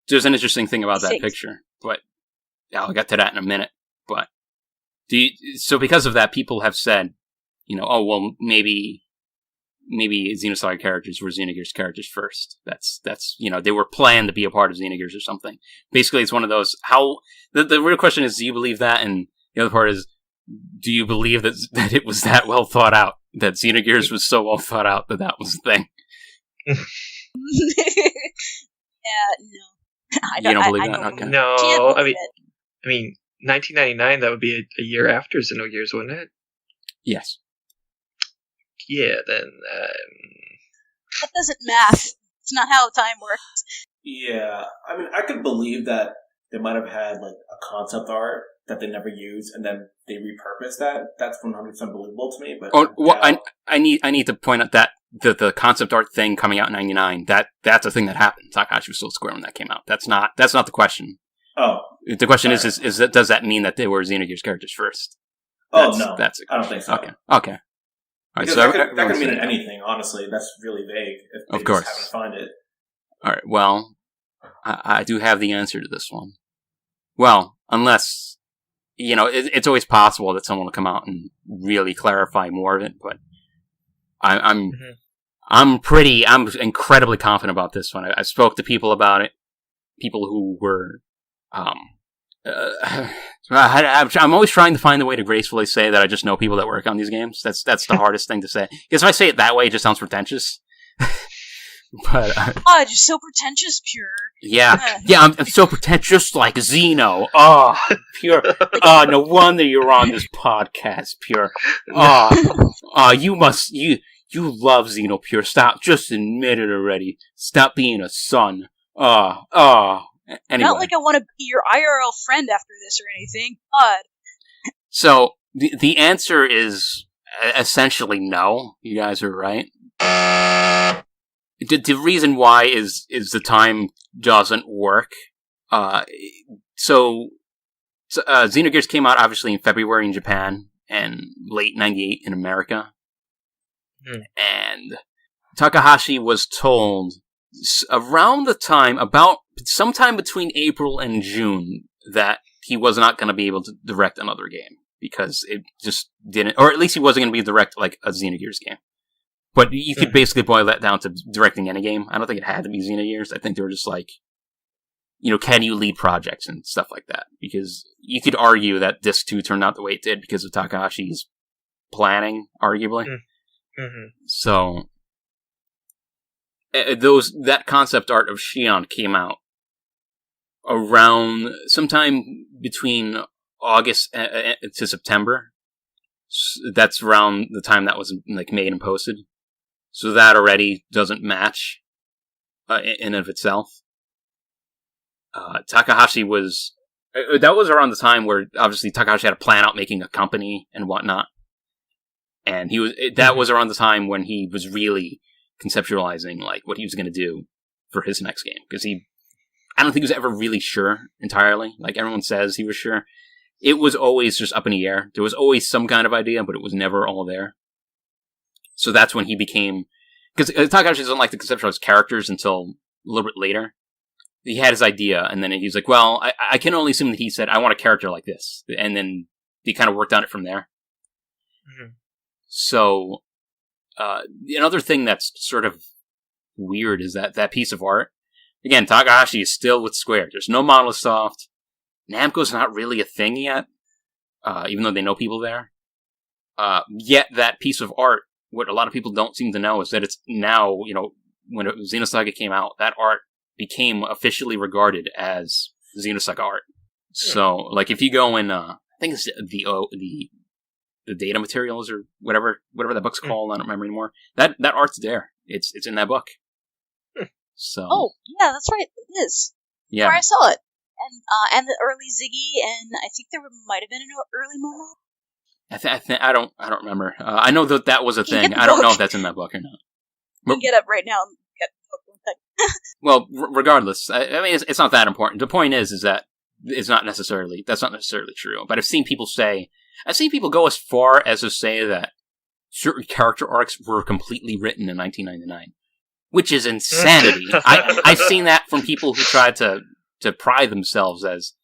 There's an interesting thing about that picture, but I'll get to that in a minute. But so because of that, people have said, oh well, maybe Xenosaga characters were Xenogears characters first. That's they were planned to be a part of Xenogears or something. Basically, it's one of those. The real question is, do you believe that? And the other part is, do you believe that it was that well thought out? That Xenogears was so well thought out that was the thing? Yeah, no. You don't believe that? Okay. No, I mean, 1999. That would be a year after Xenogears, wouldn't it? Yes. Yeah, then. That doesn't math. It's not how time works. Yeah, I mean, I could believe that they might have had like a concept art that they never used, and then they repurposed that. That's 100% believable to me. But I need to point out that the concept art thing coming out in '99, that's a thing that happened. Takahashi was still Square when that came out. That's not the question. Oh, the question is that, does that mean that they were Xenogears characters first? No, I don't think so. Okay. All right, because so that could mean anything. Honestly, that's really vague. If they of course, just haven't find it. All right. Well, I do have the answer to this one. Well, unless it's always possible that someone will come out and really clarify more of it, but I'm incredibly confident about this one. I spoke to people about it, people who were, I'm always trying to find a way to gracefully say that I just know people that work on these games. That's the hardest thing to say. Because if I say it that way, it just sounds pretentious. But you're so pretentious, Pure. Yeah, I'm so pretentious like Xeno. Oh, Pure. Oh, no wonder you're on this podcast, Pure. You love Xeno, Pure. Stop, just admit it already. Stop being a son. Anyway. Not like I want to be your IRL friend after this or anything. God. So the answer is essentially no. You guys are right. The reason why is the time doesn't work. So Xenogears came out obviously in February in Japan and late '98 in America. And Takahashi was told around the time, about sometime between April and June, that he was not going to be able to direct another game because it just didn't, or at least he wasn't going to be direct like a Xenogears game. But you could basically boil that down to directing any game. I don't think it had to be Xenogears. I think they were just like, can you lead projects and stuff like that? Because you could argue that Disc 2 turned out the way it did because of Takahashi's planning, arguably. So, that concept art of Shion came out around sometime between August to September. That's around the time that was like made and posted. So that already doesn't match in and of itself. Takahashi was... that was around the time where obviously Takahashi had to plan out making a company and whatnot. And that was around the time when he was really conceptualizing like what he was going to do for his next game. Because I don't think he was ever really sure entirely. Like everyone says he was sure. It was always just up in the air. There was always some kind of idea, but it was never all there. So that's when he became... Because Takahashi doesn't like to conceptualize characters until a little bit later. He had his idea, and then he's like, well, I can only assume that he said, I want a character like this. And then he kind of worked on it from there. So, another thing that's sort of weird is that piece of art. Again, Takahashi is still with Square. There's no Monolith Soft. Namco's not really a thing yet, even though they know people there. Yet that piece of art, what a lot of people don't seem to know is that it's now, when Xenosaga came out, that art became officially regarded as Xenosaga art. So, like, if you go in, I think it's the data materials or whatever that book's called, I don't remember anymore. That art's there. It's in that book. So. Oh, yeah, that's right. It is. Yeah. Where I saw it. And the early Ziggy, and I think there might have been an early Momo. I don't remember. I know that was a thing. I don't know if that's in that book or not. You can get up right now and get the book one thing. Well, regardless, I mean, it's not that important. The point is that that's not necessarily true. But I've seen people go as far as to say that certain character arcs were completely written in 1999, which is insanity. I've seen that from people who try to pride themselves as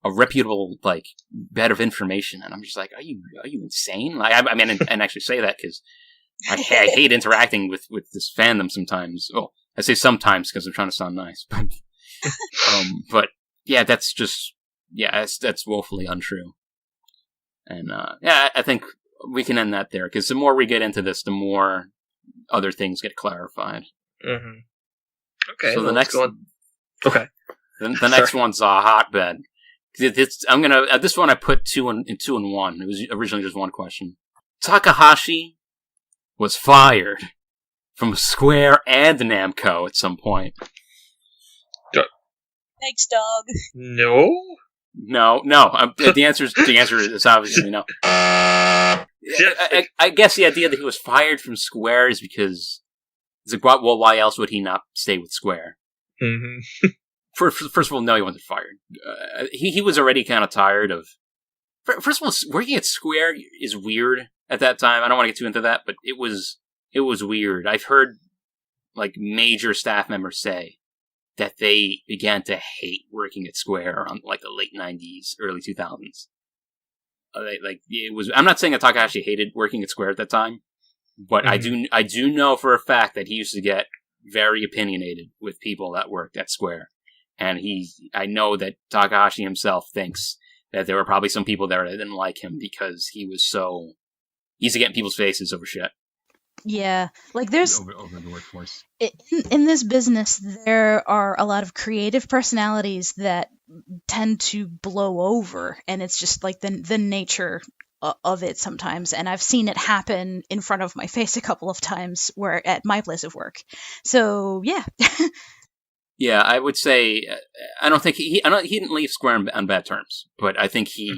a reputable, like, bed of information, and I'm just like, are you insane? Like, I mean, and actually say that because I hate interacting with this fandom sometimes. Well, I say sometimes because I'm trying to sound nice, but yeah, that's woefully untrue. And I think we can end that there because the more we get into this, the more other things get clarified. Mm-hmm. Okay. So the next one. Okay. The next one's a hotbed. This one I put 2 and 1. It was originally just one question. Takahashi was fired from Square and Namco at some point. Thanks, dog. No. The answer is obviously no. I guess the idea that he was fired from Square is because it's like, well, why else would he not stay with Square? Mm-hmm. First of all, no, he wasn't fired. He was already kind of tired of. First of all, working at Square is weird at that time. I don't want to get too into that, but it was weird. I've heard like major staff members say that they began to hate working at Square around like the late 90s, early 2000s. It was. I'm not saying that Takahashi hated working at Square at that time, but I do know for a fact that he used to get very opinionated with people that worked at Square. And I know that Takahashi himself thinks that there were probably some people there that didn't like him because he used to get in people's faces over shit. Yeah, like there's over the workforce. In this business, there are a lot of creative personalities that tend to blow over, and it's just like the nature of it sometimes. And I've seen it happen in front of my face a couple of times where at my place of work. So yeah. Yeah, I would say I don't think he didn't leave Square on bad terms, but I think he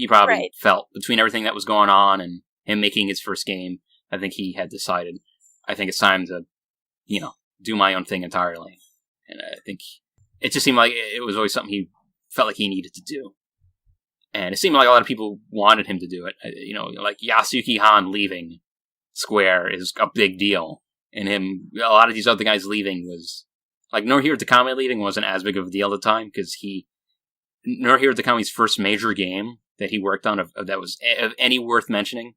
probably felt between everything that was going on and him making his first game, I think he had decided, I think it's time to, do my own thing entirely. And I think it just seemed like it was always something he felt like he needed to do. And it seemed like a lot of people wanted him to do it. Like Yasuki Han leaving Square is a big deal. And a lot of these other guys leaving was, like, Norihiro Takami leaving wasn't as big of a deal at the time, because Norihiro Takami's first major game that he worked on that was of any worth mentioning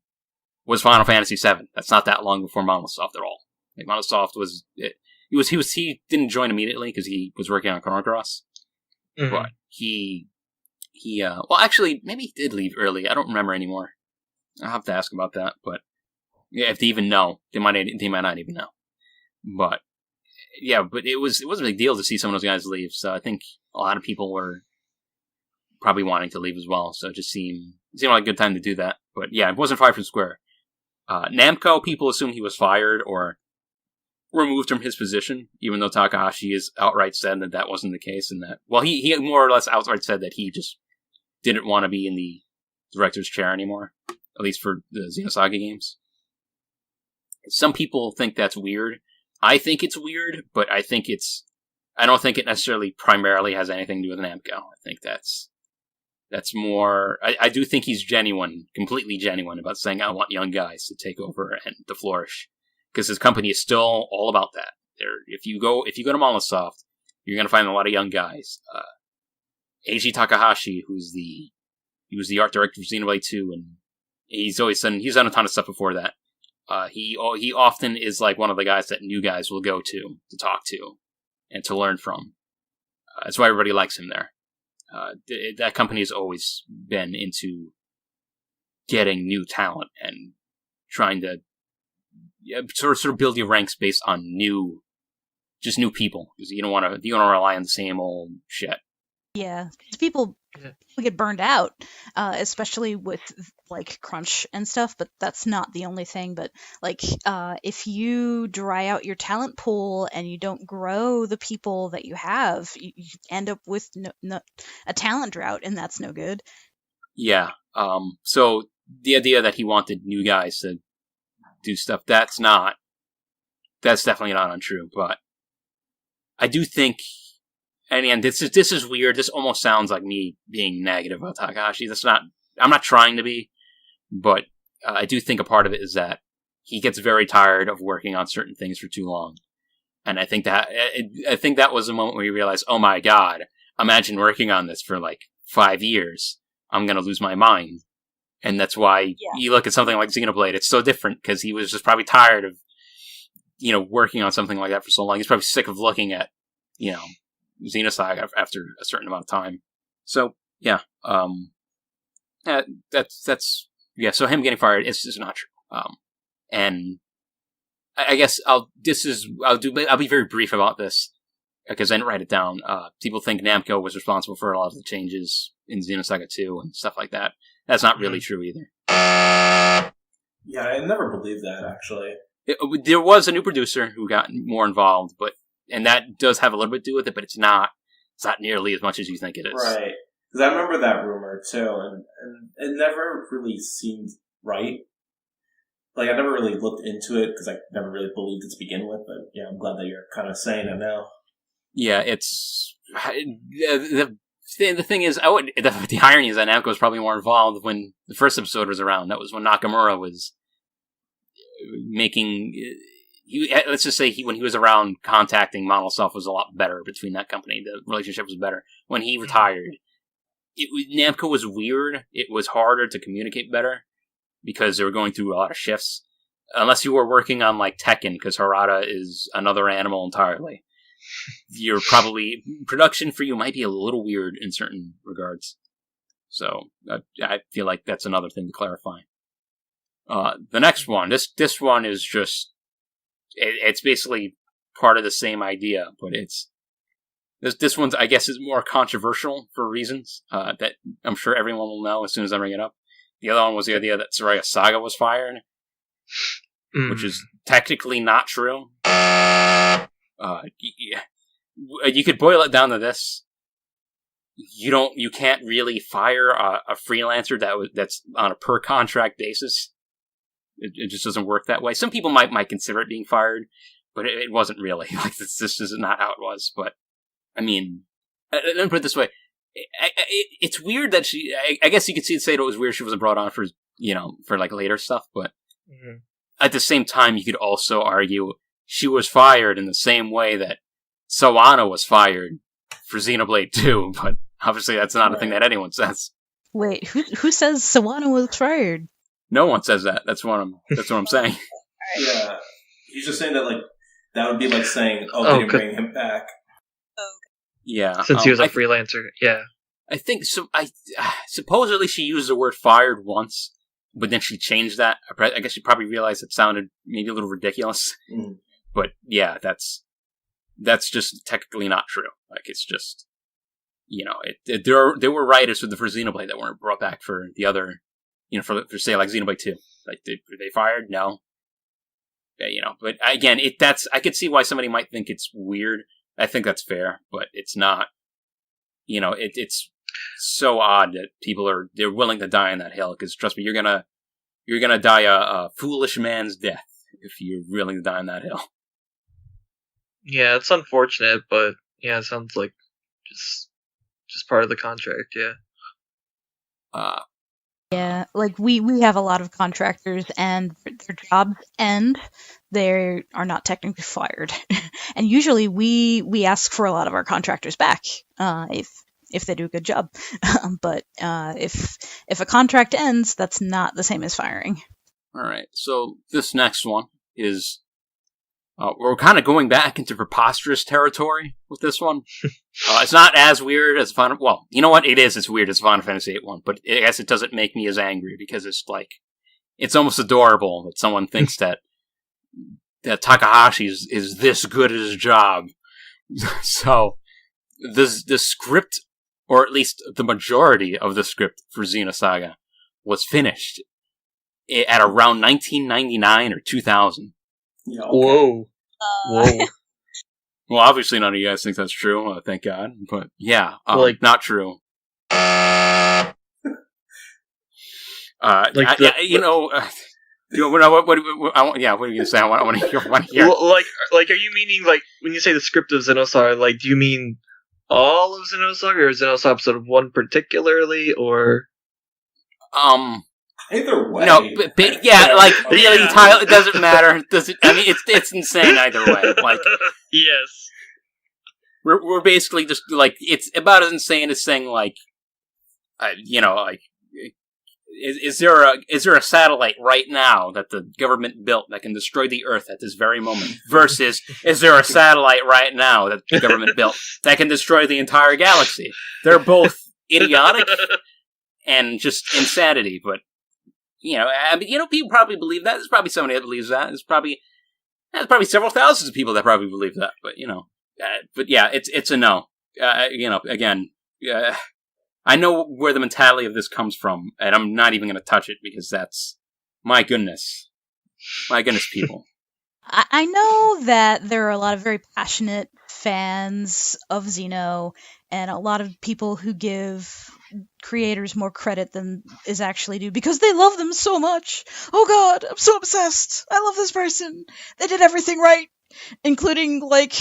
was Final Fantasy VII. That's not that long before Monolith Soft at all. Like, Monolith Soft he didn't join immediately because he was working on Chrono Cross. Mm-hmm. But well, actually, maybe he did leave early. I don't remember anymore. I'll have to ask about that. But yeah, if they even know, they might not even know. But yeah, but it was a big deal to see some of those guys leave. So I think a lot of people were probably wanting to leave as well. So it just seemed like a good time to do that. But yeah, it wasn't fired from Square. Namco, people assumed he was fired or removed from his position, even though Takahashi has outright said that wasn't the case. And that, well, he more or less outright said that he just didn't want to be in the director's chair anymore, at least for the Xenosaga games. Some people think that's weird. I think it's weird, but I don't think it necessarily primarily has anything to do with Namco. I think that's more, I do think he's completely genuine about saying, I want young guys to take over and to flourish. Because his company is still all about that. If you go to Monolith Soft, you're going to find a lot of young guys. Eiji Takahashi, he was the art director for Xenoblade 2, and he's done a ton of stuff before that. He often is like one of the guys that new guys will go to talk to and to learn from. That's why everybody likes him there. That company has always been into getting new talent and trying to sort of build your ranks based on new people, because you don't want to rely on the same old shit. Yeah, people get burned out, especially with like crunch and stuff. But that's not the only thing. But like, if you dry out your talent pool and you don't grow the people that you have, you end up with a talent drought, and that's no good. Yeah. So the idea that he wanted new guys to do stuff, that's definitely not untrue. But I do think. And again, this is weird. This almost sounds like me being negative about Takahashi. I'm not trying to be, but I do think a part of it is that he gets very tired of working on certain things for too long. And I think that was a moment where he realized, oh my god, imagine working on this for like 5 years. I'm going to lose my mind. And that's why you look at something like Xenoblade, it's so different, because he was just probably tired of, working on something like that for so long. He's probably sick of looking at, Xenosaga after a certain amount of time. So yeah, that's so him getting fired is not true. And I guess I'll be very brief about this, because I didn't write it down. People think Namco was responsible for a lot of the changes in Xenosaga 2 and stuff like that. That's not really true either. Yeah, I never believed that, actually. There was a new producer who got more involved, and that does have a little bit to do with it, but it's not nearly as much as you think it is. Right. Because I remember that rumor, too, and it never really seemed right. Like, I never really looked into it, because I never really believed it to begin with, but yeah, I'm glad that you're kind of saying it now. Yeah, it's... The thing is, the irony is that Namco was probably more involved when the first episode was around. That was when Nakamura was making... let's just say when he was around, contacting Monolith Soft was a lot better between that company. The relationship was better. When he retired, Namco was weird. It was harder to communicate better because they were going through a lot of shifts. Unless you were working on like Tekken, because Harada is another animal entirely. You're probably production for you might be a little weird in certain regards. So I feel like that's another thing to clarify. The next one, this one is just. It's basically part of the same idea, but it's this one's, I guess, is more controversial for reasons that I'm sure everyone will know as soon as I bring it up. The other one was the idea that Soraya Saga was fired, which is technically not true. You could boil it down to this: you can't really fire a freelancer that's on a per contract basis. It just doesn't work that way. Some people might consider it being fired, but it wasn't really. Like, this is not how it was. But, I mean, let me put it this way. It's weird that I guess you could say that it was weird she wasn't brought on for like later stuff, but at the same time, you could also argue she was fired in the same way that Sawano was fired for Xenoblade 2, but obviously that's not a thing that anyone says. Wait, who says Sawano was fired? No one says that. That's what I'm saying. Yeah, he's just saying that that would be like saying, "Oh, they didn't bring him back." Yeah, since he was a freelancer. Yeah, I think so. Supposedly she used the word "fired" once, but then she changed that. I guess she probably realized it sounded maybe a little ridiculous. But yeah, that's just technically not true. Like, it's just there were writers for the first Xenoblade that weren't brought back for the other. For say like Xenoblade 2, like were they fired? No. Yeah, but again, I could see why somebody might think it's weird. I think that's fair, but it's not. It's so odd that they're willing to die on that hill, because trust me, you're gonna die a foolish man's death if you're willing to die on that hill. Yeah, it's unfortunate, but yeah, it sounds like just part of the contract. Yeah. Yeah, like we have a lot of contractors, and their jobs end. They are not technically fired, and usually we ask for a lot of our contractors back if they do a good job. But if a contract ends, that's not the same as firing. All right. So this next one is we're kind of going back into preposterous territory with this one. It's not as weird as Final. Well, you know what? It is. It's weird as Final Fantasy VIII one, but I guess it doesn't make me as angry because it's like it's almost adorable that someone thinks that Takahashi is this good at his job. So the script, or at least the majority of the script for Xenosaga, was finished at around 1999 or 2000. Yeah, okay. Whoa. Whoa. Well, obviously none of you guys think that's true, thank God. But yeah, not true. What are you gonna say? I want to hear. Well, like, are you meaning like when you say the script of Xenosaga? Like, do you mean all of Xenosaga, or Xenosaga episode 1 particularly, or? Either way. No, but yeah, like really, Tyler, it doesn't matter. I mean, it's insane either way. Like, yes, we're basically just like it's about as insane as saying like, is there a satellite right now that the government built that can destroy the Earth at this very moment? Versus, is there a satellite right now that the government built that can destroy the entire galaxy? They're both idiotic and just insanity, but. People probably believe that. There's probably somebody that believes that. There's probably several thousands of people that probably believe that. But but yeah, it's a no. Again, I know where the mentality of this comes from, and I'm not even going to touch it because that's my goodness, people. I know that there are a lot of very passionate fans of Xeno, and a lot of people who give creators more credit than is actually due because they love them so much. Oh god, I'm so obsessed. I love this person. They did everything right, including like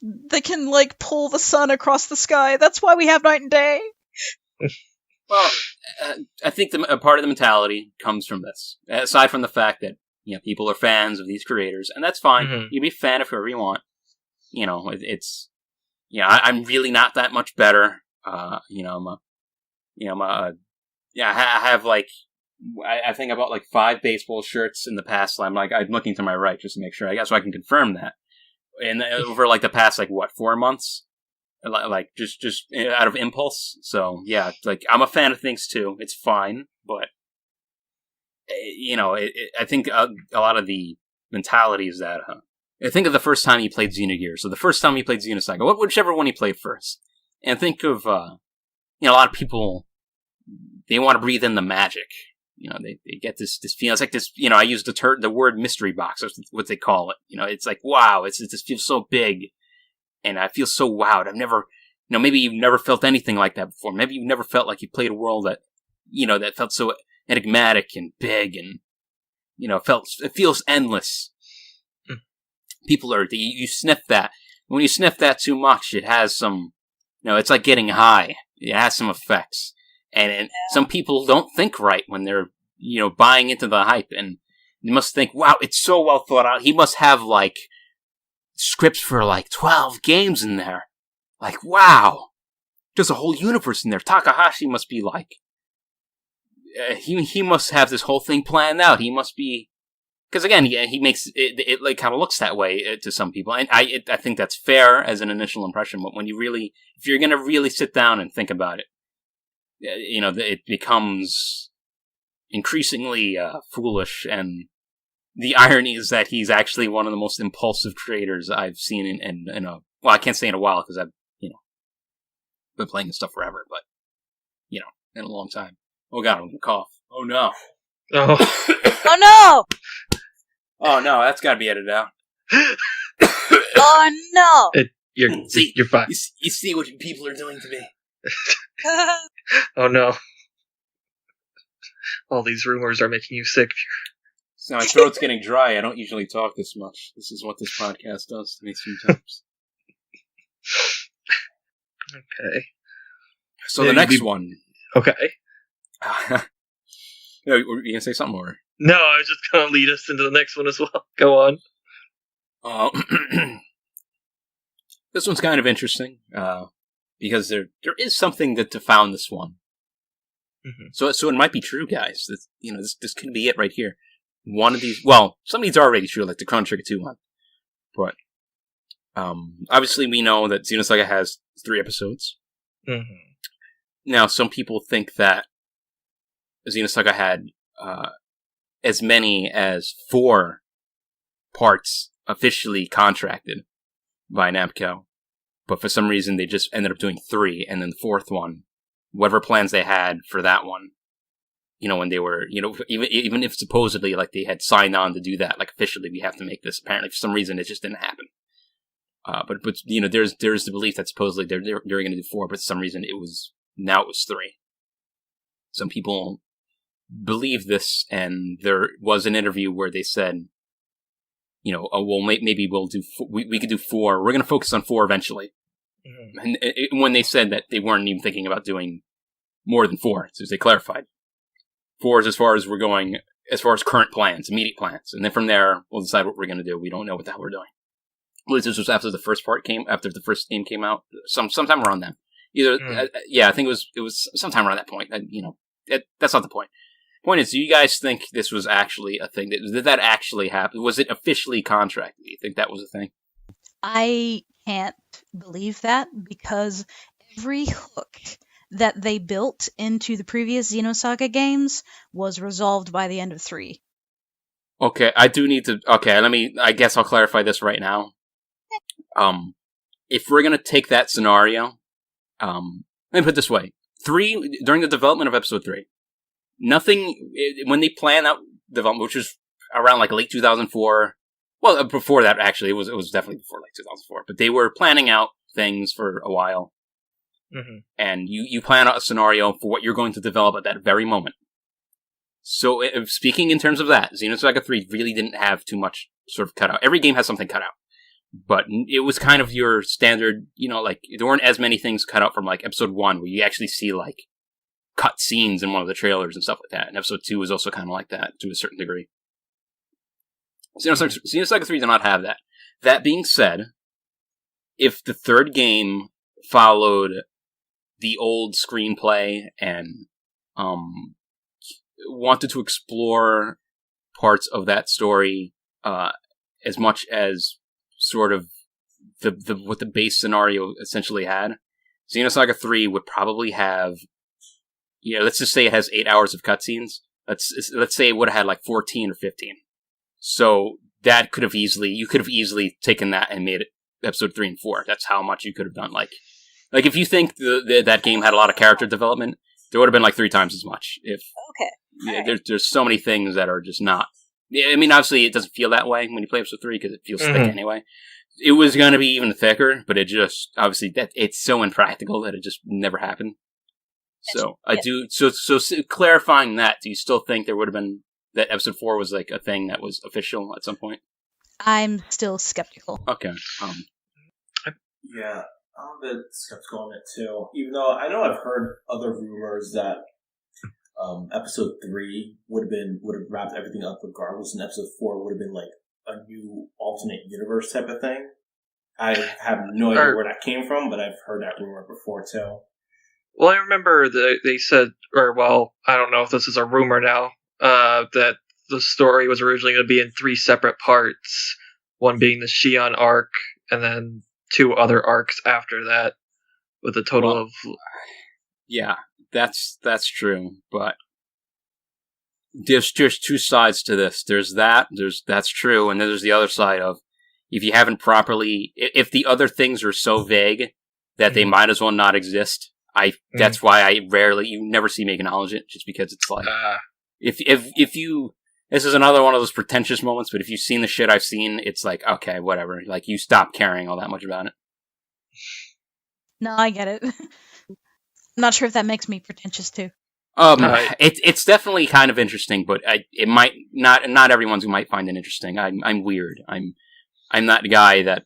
they can like pull the sun across the sky. That's why we have night and day. Well, I think a part of the mentality comes from this. Aside from the fact that people are fans of these creators, and that's fine. Mm-hmm. You be a fan of whoever you want. I'm really not that much better. I have like, I think about like 5 baseball shirts in the past. I'm looking to my right just to make sure. I guess so I can confirm that. And over like the past 4 months, like just out of impulse. So yeah, like I'm a fan of things too. It's fine, but I think a lot of the mentality is that. I think of the first time you played Xenogears, or the first time you played Xenosaga, whichever one you played first, and think of a lot of people, they want to breathe in the magic. They get this feeling. It's like this. I use the word mystery box. That's what they call it. It's like wow. It just feels so big, and I feel so wowed. I've never, maybe you've never felt anything like that before. Maybe you've never felt like you played a world that, that felt so enigmatic and big, and it feels endless. People you sniff that. When you sniff that too much, it has some. It's like getting high. It has some effects. And some people don't think right when they're, buying into the hype. And they must think, wow, it's so well thought out. He must have, scripts for, 12 games in there. Like, wow. There's a whole universe in there. Takahashi must be, he must have this whole thing planned out. He must be... Because, again, he makes... It kind of looks that way to some people. And I think that's fair as an initial impression. But when you really... If you're going to really sit down and think about it, it becomes increasingly foolish, and the irony is that he's actually one of the most impulsive creators I've seen in a... Well, I can't say in a while, because I've, been playing this stuff forever, but, in a long time. Oh god, I'm gonna cough. Oh no. Oh. Oh no! Oh no, that's gotta be edited out. Oh no! You're fine. You see what people are doing to me. Oh no. All these rumors are making you sick. So my throat's getting dry. I don't usually talk this much. This is what this podcast does to me sometimes. Okay. So the next one. Okay. You gonna say something more? No, I was just gonna lead us into the next one as well. Go on. This one's kind of interesting, because there is something to found this one. Mm-hmm. So it might be true, guys. This could be it right here. one of these. Well, some of these are already true, like the Chrono Trigger 2 one. But obviously, we know that Xenosaga has 3 episodes. Mm-hmm. Now, some people think that Xenosaga had as many as 4 parts officially contracted by Namco, but for some reason they just ended up doing 3, and then the 4th one, whatever plans they had for that one, when they were, even if supposedly like they had signed on to do that, like officially we have to make this. Apparently, for some reason, it just didn't happen. But there's the belief that supposedly they're going to do 4, but for some reason it was 3. Some people believe this, and there was an interview where they said, maybe we'll do. We could do 4. We're going to focus on 4 eventually. Mm-hmm. And when they said that, they weren't even thinking about doing more than 4, so they clarified. 4 is as far as we're going, as far as current plans, immediate plans, and then from there we'll decide what we're going to do. We don't know what the hell we're doing. This was after the first game came out, sometime around then. Either, I think it was sometime around that point. That's not the point. Point is, do you guys think this was actually a thing? Did that actually happen? Was it officially contracted? Do you think that was a thing? I can't believe that, because every hook that they built into the previous Xenosaga games was resolved by the end of 3. Okay, I do need to... Okay, I guess I'll clarify this right now. If we're gonna take that scenario, let me put it this way. During the development of Episode 3, nothing... When they planned out development, which was around like late 2004... Well, before that, actually. It was definitely before like 2004. But they were planning out things for a while. Mm-hmm. And you plan out a scenario for what you're going to develop at that very moment. So, speaking in terms of that, Xenosaga 3 really didn't have too much sort of cut out. Every game has something cut out. But it was kind of your standard, like, there weren't as many things cut out from, like, Episode 1, where you actually see, like, cut scenes in one of the trailers and stuff like that. And Episode 2 was also kind of like that, to a certain degree. Xenosaga 3 did not have that. That being said, if the 3rd game followed the old screenplay and wanted to explore parts of that story as much as sort of what the base scenario essentially had, Xenosaga 3 would probably have, let's just say it has 8 hours of cutscenes. Let's say it would have had like 14 or 15. So that you could have easily taken that and made it Episode 3 and 4. That's how much you could have done. Like if you think that game had a lot of character development, there would have been like 3 times as much. There's so many things that are just not. Obviously it doesn't feel that way when you play Episode 3 because it feels thick anyway. It was going to be even thicker, but it just obviously that it's so impractical that it just never happened. So I do. So clarifying that, do you still think there would have been that Episode 4 was like a thing that was official at some point? I'm still skeptical. Okay. Yeah, I'm a bit skeptical on it too. Even though I know I've heard other rumors that Episode 3 would have wrapped everything up regardless, and Episode 4 would have been like a new alternate universe type of thing. I have no idea where that came from, but I've heard that rumor before too. Well, I remember they said, I don't know if this is a rumor now, that the story was originally going to be in 3 separate parts, one being the Shion arc, and then 2 other arcs after that, with a total of... Yeah, that's true, but there's 2 sides to this. There's that's true, and then there's the other side of, if you haven't properly... If the other things are so vague that they might as well not exist, that's why you never see me acknowledge it, just because it's like... If you... This is another one of those pretentious moments, but if you've seen the shit I've seen, it's like, okay, whatever. Like, you stop caring all that much about it. No, I get it. I'm not sure if that makes me pretentious, too. It's definitely kind of interesting, but it might not everyone's who might find it interesting. I'm weird. I'm that guy that,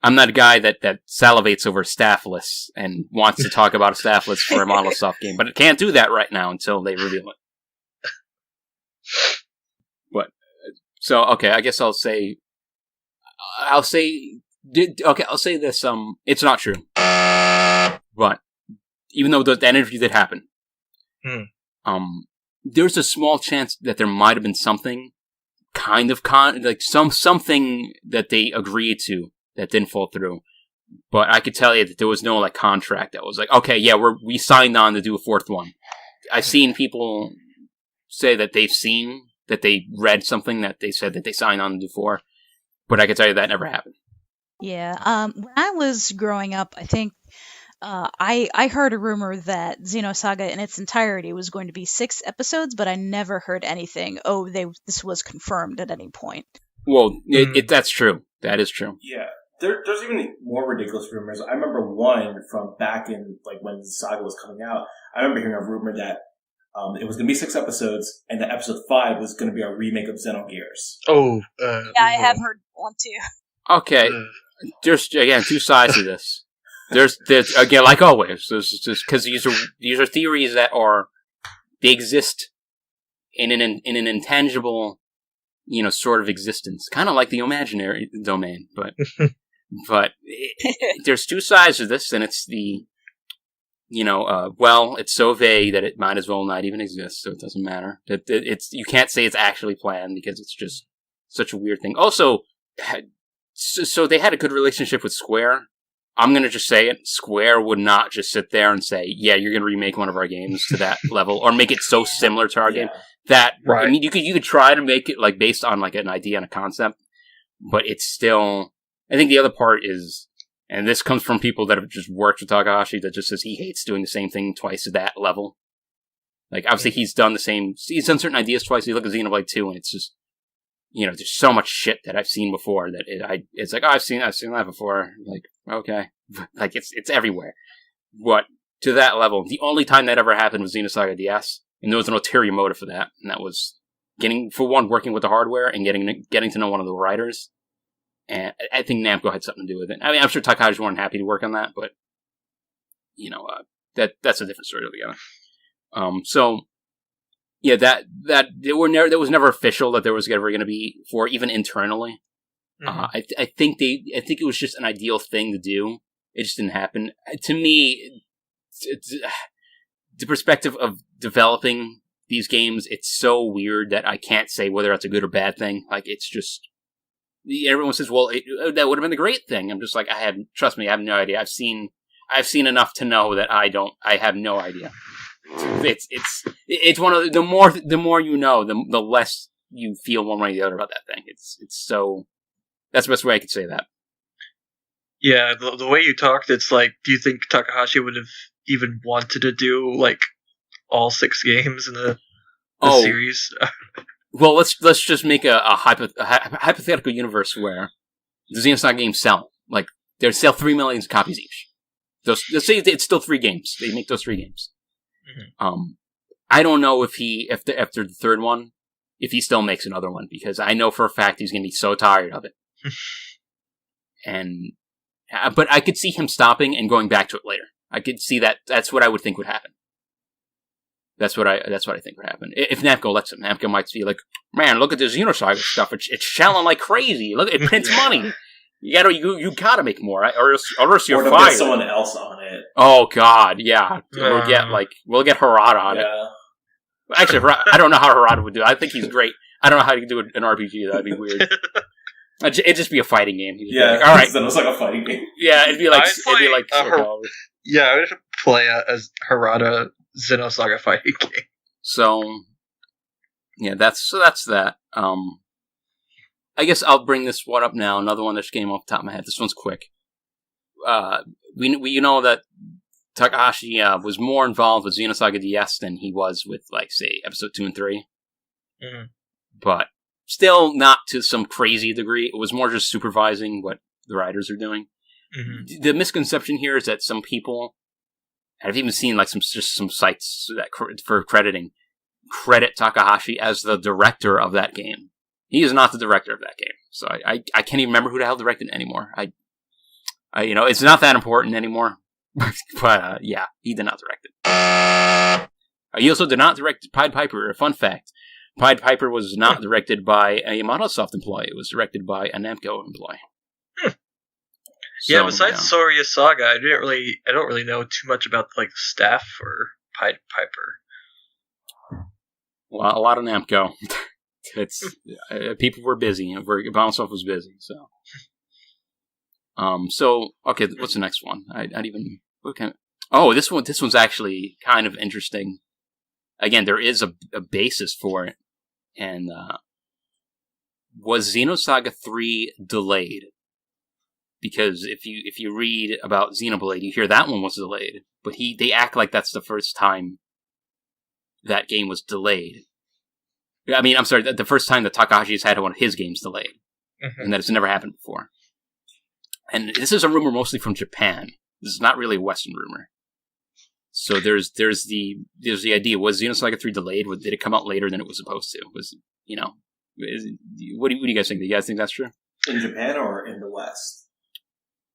I'm that guy that salivates over staff lists and wants to talk about a staff list for a Monolith Soft game, but it can't do that right now until they reveal it. But so okay, I guess I'll say this. It's not true, but even though that interview did happen, there's a small chance that there might have been something kind of something that they agreed to that didn't fall through. But I could tell you that there was no like contract that was like, okay, yeah, we signed on to do a fourth one. I've seen people say that they read something that they said that they signed on to do for, but I can tell you that never happened. Yeah. When I was growing up, I think I heard a rumor that Xenosaga in its entirety was going to be 6 episodes, but I never heard anything. Oh, this was confirmed at any point. Well, that's true. That is true. Yeah. There's even more ridiculous rumors. I remember one from back in, like, when the saga was coming out. I remember hearing a rumor that it was going to be 6 episodes, and that episode 5 was going to be a remake of Xenogears. Oh, yeah, I have heard one too. Okay, there's again 2 sides to this. There's again, like always, there's just because these are theories that they exist in an intangible, sort of existence, kind of like the imaginary domain, but. But there's 2 sides to this, and it's the, it's so vague that it might as well not even exist, so it doesn't matter. You can't say it's actually planned because it's just such a weird thing. Also, so they had a good relationship with Square. I'm going to just say it. Square would not just sit there and say, yeah, you're going to remake one of our games to that level, or make it so similar to our game that, right. I mean, you could try to make it like based on like an idea and a concept, but it's still... I think the other part is, and this comes from people that have just worked with Takahashi, that just says he hates doing the same thing twice at that level. Like, obviously he's done certain ideas twice. You look at Xenoblade 2, and it's just, there's so much shit that I've seen before that it's like, oh, I've seen that before. Like, okay. Like, it's everywhere. But to that level, the only time that ever happened was Xenosaga DS, and there was an ulterior motive for that, and that was working with the hardware and getting to know one of the writers. And I think Namco had something to do with it. I mean, I'm sure Takahashi weren't happy to work on that, but that's a different story altogether. So yeah, that was never official that there was ever going to be 4, even internally. Mm-hmm. I think it was just an ideal thing to do. It just didn't happen. To me, the perspective of developing these games, it's so weird that I can't say whether that's a good or bad thing. Like, it's just. Everyone says, "Well, that would have been the great thing." I'm just like, trust me, I have no idea. I've seen enough to know that I have no idea. It's one of the more you know, the less you feel one way or the other about that thing. It's so. That's the best way I could say that. Yeah, the way you talked, it's like, do you think Takahashi would have even wanted to do like all 6 games in the series? Well, let's just make a hypothetical universe where the Xenosaga games sell. Like, they sell 3 million copies each. Let's say it's still 3 games. They make those 3 games. Mm-hmm. I don't know if after the 3rd one, if he still makes another one, because I know for a fact he's going to be so tired of it. But I could see him stopping and going back to it later. I could see that. That's what I would think would happen. That's what I think would happen. If Namco lets him, Namco might be like, man, look at this Xenosaga stuff. It's selling like crazy. Look, it prints money. You gotta make more, or else you're fired. Get someone else on it. Oh God, yeah. We'll get Harada on it. Actually, I don't know how Harada would do it. I think he's great. I don't know how he could do an RPG. That'd be weird. It'd just be a fighting game. Yeah, all right. Then it was like a fighting game. Yeah, it'd be like I would play as Harada Xenosaga fighting game. So, yeah, that's that. I guess I'll bring this one up now. Another one that just came off the top of my head. This one's quick. We know that Takahashi was more involved with Xenosaga DS than he was with, like, say, episode 2 and 3. Mm-hmm. But still not to some crazy degree. It was more just supervising what the writers are doing. Mm-hmm. The misconception here is that some people, I've even seen like some sites that for crediting, credit Takahashi as the director of that game. He is not the director of that game. So I can't even remember who the hell directed it anymore. I it's not that important anymore. But yeah, he did not direct it. He also did not direct Pied Piper. A fun fact: Pied Piper was not directed by a Monolith Soft employee. It was directed by a Namco employee. So, yeah, besides Soria Saga, I don't really know too much about like the staff for Pied Piper. Well, a lot of Namco. It's people were busy. Balance Soft was busy. So, okay. What's the next one? I don't even. Okay. Oh, this one. This one's actually kind of interesting. Again, there is a basis for it, and was Xenosaga 3 delayed? Because if you read about Xenoblade, you hear that one was delayed, but they act like that's the first time that game was delayed. I mean, I'm sorry, the first time that Takahashi's had one of his games delayed, and that it's never happened before. And this is a rumor mostly from Japan. This is not really a Western rumor. So there's the idea: was Xenosaga 3 delayed? Did it come out later than it was supposed to? What do you guys think? Do you guys think that's true? In Japan or in the West?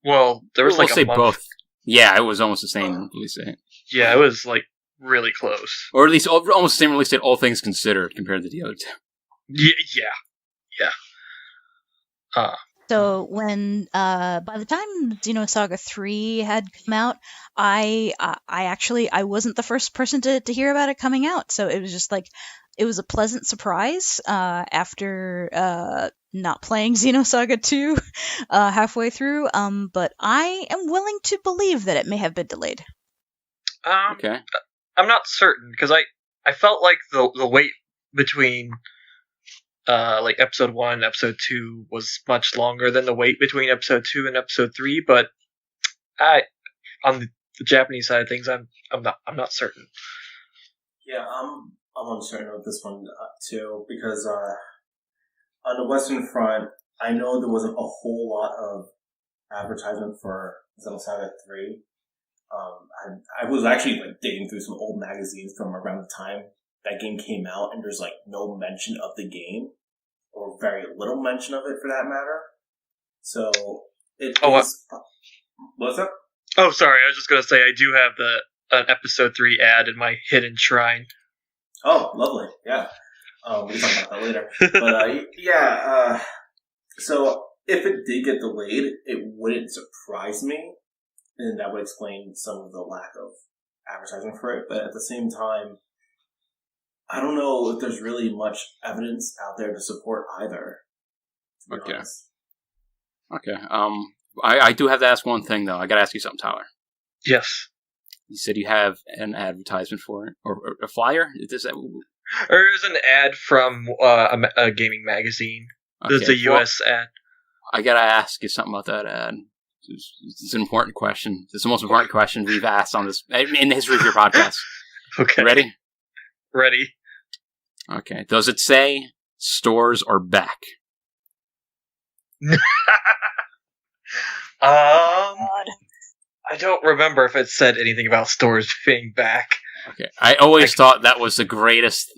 Well, there was we'll like say a month. both. Yeah, it was almost the same release date. Yeah, it was like really close, or at least almost the same release date, all things considered, compared to the other two. Yeah. So when by the time Xenosaga 3 had come out, I wasn't the first person to hear about it coming out. So it was just like it was a pleasant surprise after not playing Xenosaga 2 halfway through. But I am willing to believe that it may have been delayed. Okay. I'm not certain because I felt like the wait between like episode 1 and episode 2 was much longer than the wait between episode 2 and episode 3, but on the Japanese side of things, I'm not certain. Yeah, I'm uncertain of this one too, because on the Western front, I know there wasn't a whole lot of advertisement for Xenosaga 3. I was actually like digging through some old magazines from around the time that game came out, and there's like no mention of the game, or very little mention of it for that matter. So it is. What's up? Oh, sorry. I was just gonna say I do have an episode 3 ad in my hidden shrine. Oh, lovely. Yeah. We can talk about that later. But so if it did get delayed, it wouldn't surprise me, and that would explain some of the lack of advertising for it. But at the same time, I don't know if there's really much evidence out there to support either. Okay. Okay. I do have to ask one thing though. I got to ask you something, Tyler. Yes. You said you have an advertisement for it, or a flyer. Is that? Or it was an ad from a gaming magazine. Okay. There's a US ad. I gotta ask you something about that ad. It's an important question. It's the most important question we've asked on this in the history of your podcast. Okay. Ready? Ready. Okay. Does it say stores are back? God. I don't remember if it said anything about stores being back. Okay. I always thought that was the greatest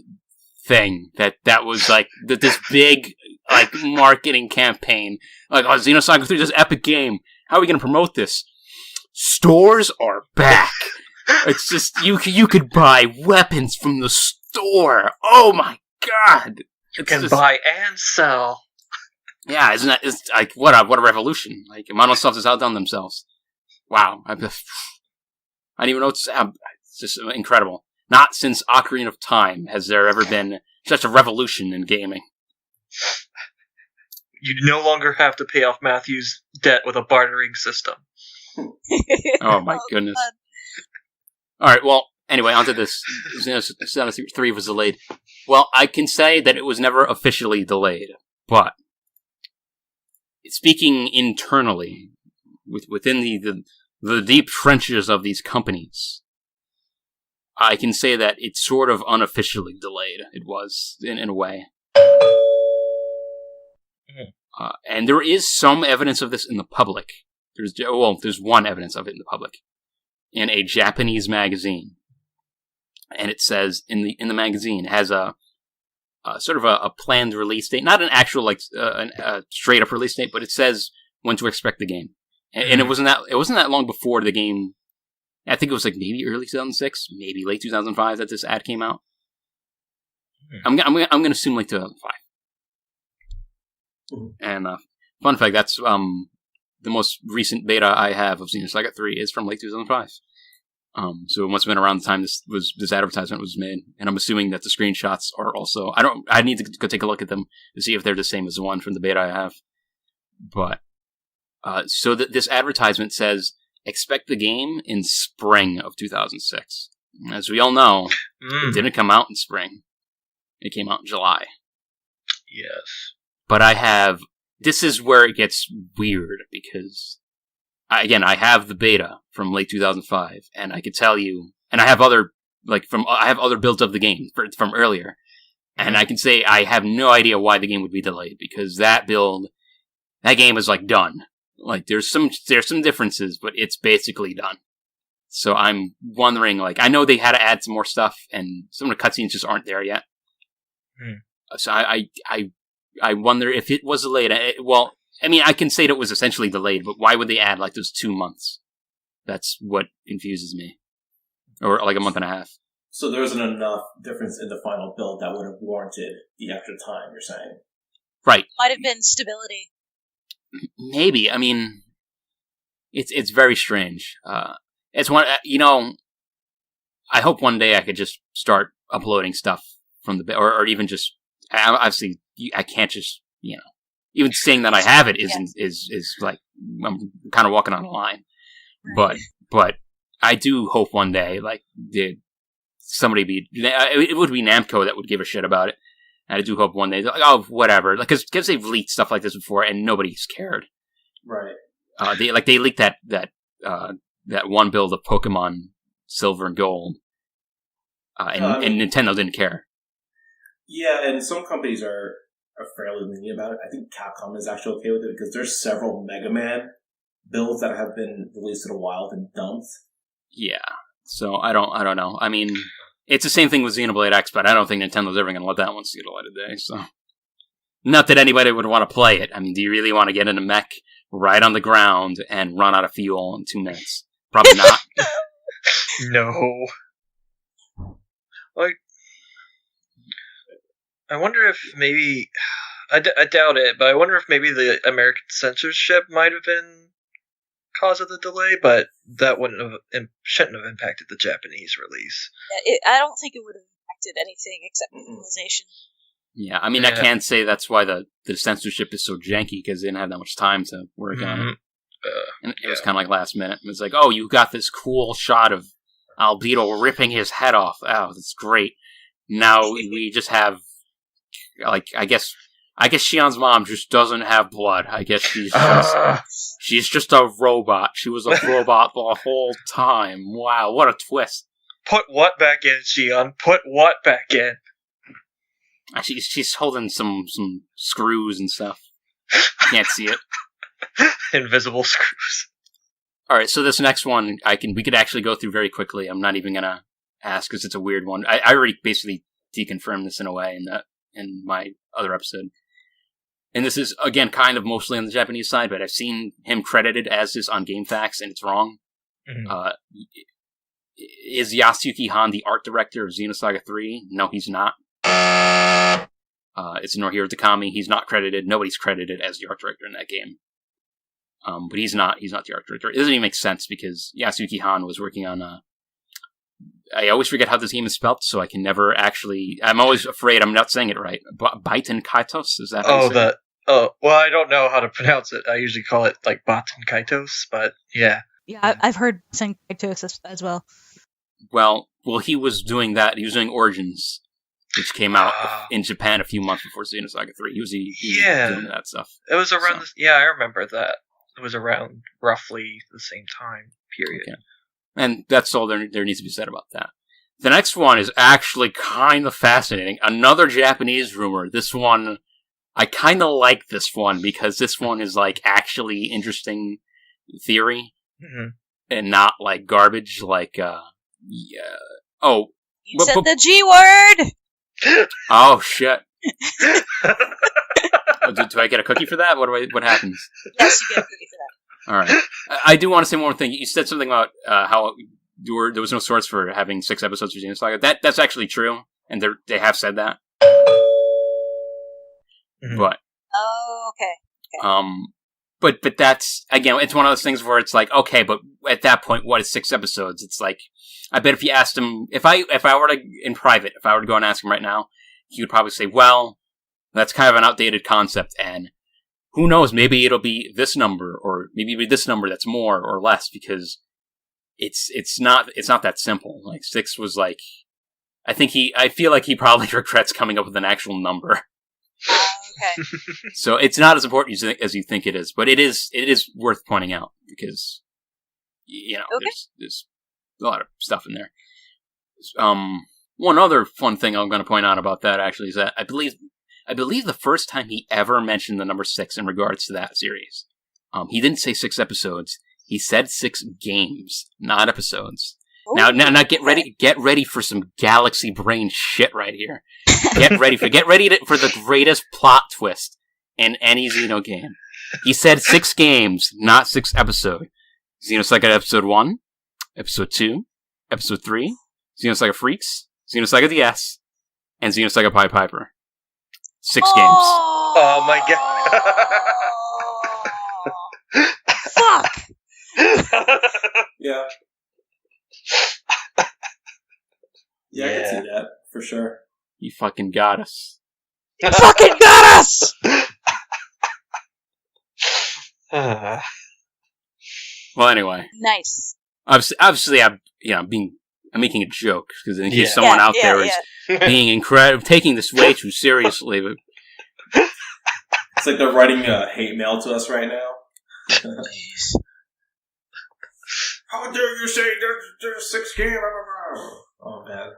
thing. That was like this big like marketing campaign. Like, oh, Xenosaga 3 is this epic game. How are we going to promote this? Stores are back. It's just you could buy weapons from the store. Oh my god! You can buy and sell. Yeah, isn't that? It's like what a revolution! Like Monolith Soft has outdone themselves. Wow, I don't even know. It's just incredible. Not since Ocarina of Time has there ever been such a revolution in gaming. You no longer have to pay off Matthew's debt with a bartering system. Oh my goodness! All right, well, anyway, onto this. Xenosaga 3 was delayed. Well, I can say that it was never officially delayed, but speaking internally, within the deep trenches of these companies, I can say that it's sort of unofficially delayed. It was, in a way. And there is some evidence of this in the public. There's one evidence of it in the public. In a Japanese magazine. And it says, in the magazine, it has a sort of a planned release date. Not an actual, a straight-up release date, but it says when to expect the game. And it wasn't that long before the game. I think it was like maybe early 2006, maybe late 2005 that this ad came out. I'm gonna assume like 2005. And fun fact, that's the most recent beta I have of Xenosaga 3 is from late 2005. So it must have been around the time this advertisement was made, and I'm assuming that the screenshots are also. I need to go take a look at them to see if they're the same as the one from the beta I have. But so this advertisement says, expect the game in spring of 2006. As we all know, it didn't come out in spring. It came out in July. Yes. But this is where it gets weird, because, I have the beta from late 2005, and I could tell you, and I have other builds of the game from earlier, and I can say I have no idea why the game would be delayed, because that game is, like, done. Like, there's some differences, but it's basically done. So I'm wondering, like, I know they had to add some more stuff, and some of the cutscenes just aren't there yet. So I wonder if it was delayed. I can say that it was essentially delayed, but why would they add, like, those 2 months? That's what confuses me. Or, like, a month and a half. So there wasn't enough difference in the final build that would have warranted the extra time, you're saying? Right. Might have been stability. Maybe. I mean, it's very strange. It's one, I hope one day I could just start uploading stuff from or even just, obviously, I can't just, even saying that I have it is like, I'm kind of walking on a line. Right. But I do hope one day, like, it would be Namco that would give a shit about it. And I do hope one day, like, oh, whatever. Like, because they've leaked stuff like this before and nobody's cared. Right. They leaked that one build of Pokemon Silver and Gold. And Nintendo didn't care. Yeah, and some companies are fairly lenient about it. I think Capcom is actually okay with it because there's several Mega Man builds that have been released in the wild and dumped. Yeah, so I don't know. I mean, it's the same thing with Xenoblade X, but I don't think Nintendo's ever going to let that one see the light of day. So, not that anybody would want to play it. I mean, do you really want to get in a mech right on the ground and run out of fuel in 2 minutes? Probably not. No. Like, I wonder if maybe, I doubt it, but I wonder if maybe the American censorship might have been cause of the delay, but that shouldn't have impacted the Japanese release. Yeah, I don't think it would have impacted anything except localization. Yeah, I mean, I can't say that's why the censorship is so janky, because they didn't have that much time to work on it. And it was kind of like last minute. It was like, oh, you got this cool shot of Albedo ripping his head off. Oh, that's great. Now we just have, like, I guess Shion's mom just doesn't have blood. I guess she's just a robot. She was a robot the whole time. Wow, what a twist. Put what back in, Shion? Put what back in? She's holding some screws and stuff. Can't see it. Invisible screws. Alright, so this next one, we could actually go through very quickly. I'm not even gonna ask, because it's a weird one. I already basically deconfirmed this in a way in my other episode. And this is, again, kind of mostly on the Japanese side, but I've seen him credited as this on GameFAQs, and it's wrong. Mm-hmm. Is Yasuki Han the art director of Xenosaga 3? No, he's not. It's Norihiro Takami. He's not credited. Nobody's credited as the art director in that game. But he's not the art director. It doesn't even make sense, because Yasuki Han was working on I always forget how this game is spelled, so I can never actually... I'm always afraid I'm not saying it right. Baiten Kaitos? Is that how you say it? Well, I don't know how to pronounce it. I usually call it, like, Baten Kaitos, but yeah. Yeah, I've heard saying Kaitos as well. Well, he was doing that. He was doing Origins, which came out in Japan a few months before Xenosaga 3. He was doing that stuff. It was around yeah, I remember that. It was around roughly the same time period. Okay. And that's all there needs to be said about that. The next one is actually kind of fascinating. Another Japanese rumor. This one, I kind of like this one, because this one is, like, actually interesting theory. Mm-hmm. And not, like, garbage, like, You said the G word! Oh, shit. Do I get a cookie for that? What happens? Yes, you get a cookie for that. All right. I do want to say one more thing. You said something about how there was no source for having 6 episodes of Xenosaga. That's actually true, and they have said that. Mm-hmm. But okay. But that's, again, it's one of those things where it's like, okay, but at that point, what is 6 episodes? It's like, I bet if you asked him, if I were to, in private, if I were to go and ask him right now, he would probably say, well, that's kind of an outdated concept, and who knows, maybe it'll be this number, or maybe it'll be this number that's more or less, because it's not that simple. Like, 6 was like, I feel like he probably regrets coming up with an actual number. Okay. So it's not as important as you think it is, but it is worth pointing out, because, you know, Okay. there's a lot of stuff in there. One other fun thing I'm going to point out about that, actually, is that I believe the first time he ever mentioned the number 6 in regards to that series, he didn't say 6 episodes. He said 6 games, not episodes. Ooh. Now, get ready for some galaxy brain shit right here. Get ready for the greatest plot twist in any Xeno game. He said 6 games, not 6 episodes. Xenosaga Episode 1, Episode 2, Episode 3, Xenosaga Freaks, Xenosaga DS, and Xenosaga Pied Piper. 6 games. Oh my god. Fuck! Yeah. Yeah, I can see that, for sure. You fucking got us. Fucking got us! Well, anyway. Nice. Obviously, I'm making a joke, because in case someone out there is being incredible, taking this way too seriously. But It's like they're writing hate mail to us right now. How dare you say there's 6 games? Oh, man.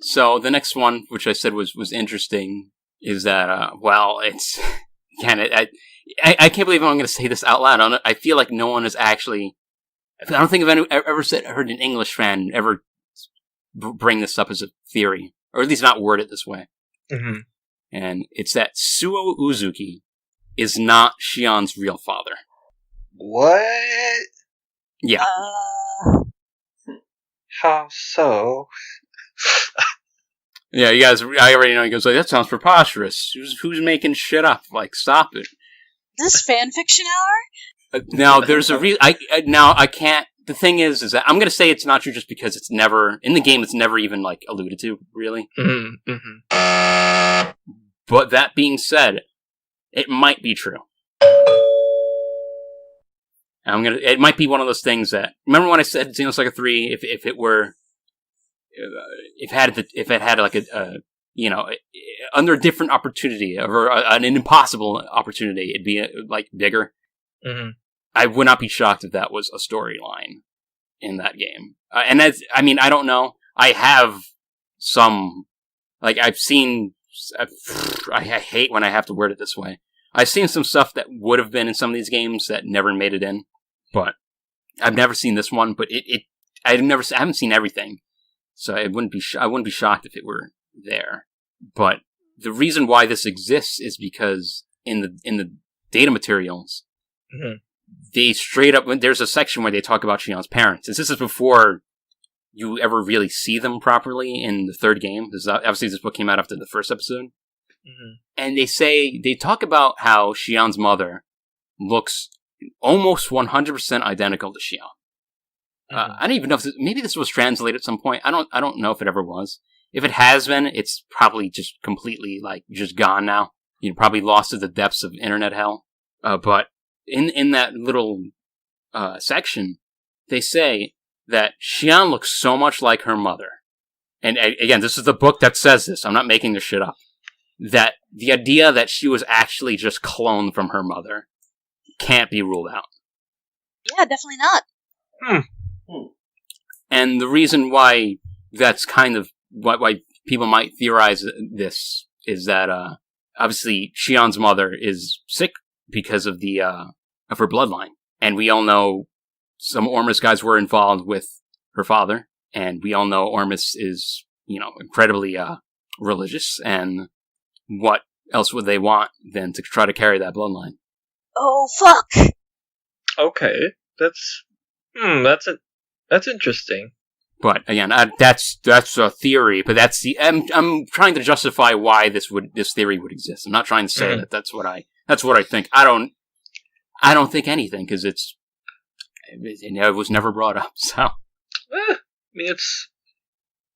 so the next one, which I said was interesting, is that it's again, I can't believe I'm going to say this out loud. I feel like no one has actually. I don't think I've ever heard an English fan ever bring this up as a theory, or at least not word it this way. Mm-hmm. And it's that Suo Uzuki is not Shion's real father. What? Yeah. How so? Yeah, you guys, I already know. He goes like, that sounds preposterous. Who's making shit up? Like, stop it. This fanfiction hour? Now, there's a I can't. The thing is that I'm gonna say it's not true just because it's never in the game. It's never even like alluded to, really. Mm-hmm. Mm-hmm. But that being said, it might be true. It might be one of those things that. Remember when I said Xenosaga 3? If it had like under a different opportunity or an impossible opportunity, it'd be like bigger. Mm-hmm. I would not be shocked if that was a storyline in that game. And that's, I mean, I don't know. I have some, like, I've seen. I hate when I have to word it this way. I've seen some stuff that would have been in some of these games that never made it in, but I've never seen this one. But I haven't seen everything, so I wouldn't be shocked if it were there. But the reason why this exists is because in the data materials, Mm-hmm. they straight up. There's a section where they talk about Shion's parents, and this is before you ever really see them properly in the third game. Obviously, this book came out after the first episode. Mm-hmm. And they talk about how Shion's mother looks almost 100% identical to Shion. Mm-hmm. I don't even know if maybe this was translated at some point. I don't know if it ever was. If it has been, it's probably just completely just gone now. You probably lost to the depths of internet hell. But in that little section, they say that Shion looks so much like her mother. And again, this is the book that says this. I'm not making this shit up. That the idea that she was actually just cloned from her mother can't be ruled out. Yeah, definitely not. And the reason why that's kind of why people might theorize this is that obviously Shion's mother is sick because of of her bloodline, and we all know some Ormus guys were involved with her father, and we all know Ormus is incredibly religious, and what else would they want than to try to carry that bloodline? Oh, fuck! Okay, that's interesting. But again, that's a theory. But I'm trying to justify why this theory would exist. I'm not trying to say that that's what I think. I don't. I don't think anything, because it was never brought up, so. I mean,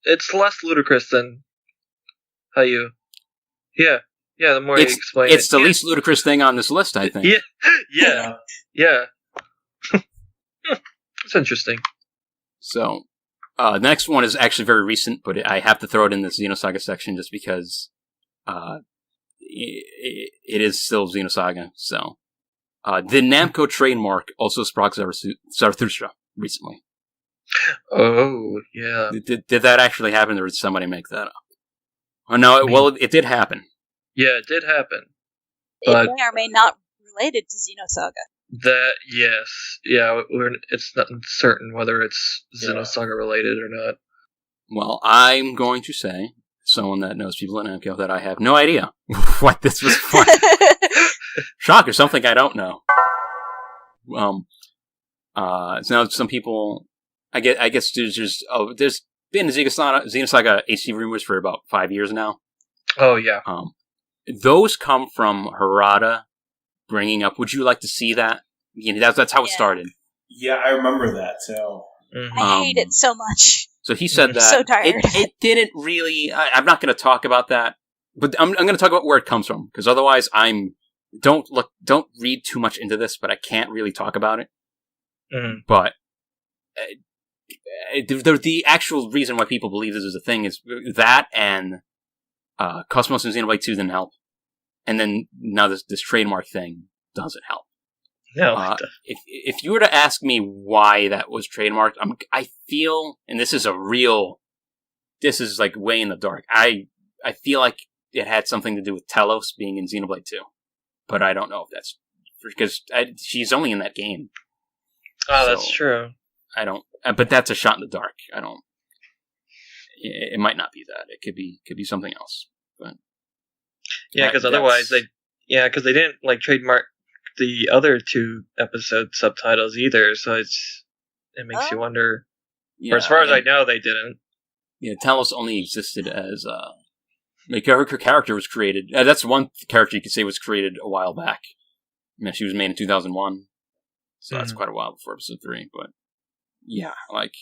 it's less ludicrous than how you... Yeah, the more you explain it. It's the least ludicrous thing on this list, I think. Yeah. It's interesting. So, the next one is actually very recent, but I have to throw it in the Xenosaga section just because it is still Xenosaga. So, the Namco trademark also struck Zarathustra recently. Oh, yeah. Did that actually happen, or did somebody make that up? Oh, no, it did happen. Yeah, it did happen. It may or may not related to Xenosaga. That, yes. Yeah, it's not certain whether it's Xenosaga related or not. Well, I'm going to say, someone that knows people at Namco, that I have no idea what this was for. Shocker, something I don't know. So now some people, I guess there's been Xenosaga HD rumors for about 5 years now. Oh, yeah. Those come from Harada bringing up, would you like to see that? That's how it started. Yeah, I remember that, so... Mm-hmm. I hate it so much. So he said that. So tired. It didn't really... I'm not going to talk about that, but I'm going to talk about where it comes from, because otherwise don't read too much into this, but I can't really talk about it. Mm. But the actual reason why people believe this is a thing is that, and Cosmos and Xenoblade 2 didn't help. And then now this trademark thing doesn't help. No. If you were to ask me why that was trademarked, I feel, and this is like way in the dark, I feel like it had something to do with Telos being in Xenoblade 2. But I don't know if that's... Because she's only in that game. Oh, that's true. I don't... But that's a shot in the dark. I don't... It might not be that. It could be something else. But yeah, because otherwise they didn't like trademark the other 2 episode subtitles either, so it makes you wonder. Yeah, or as far as I know, they didn't. Yeah, Talos only existed as like her character was created. That's one character you could say was created a while back. I mean, she was made in 2001, so that's quite a while before episode 3. But yeah, like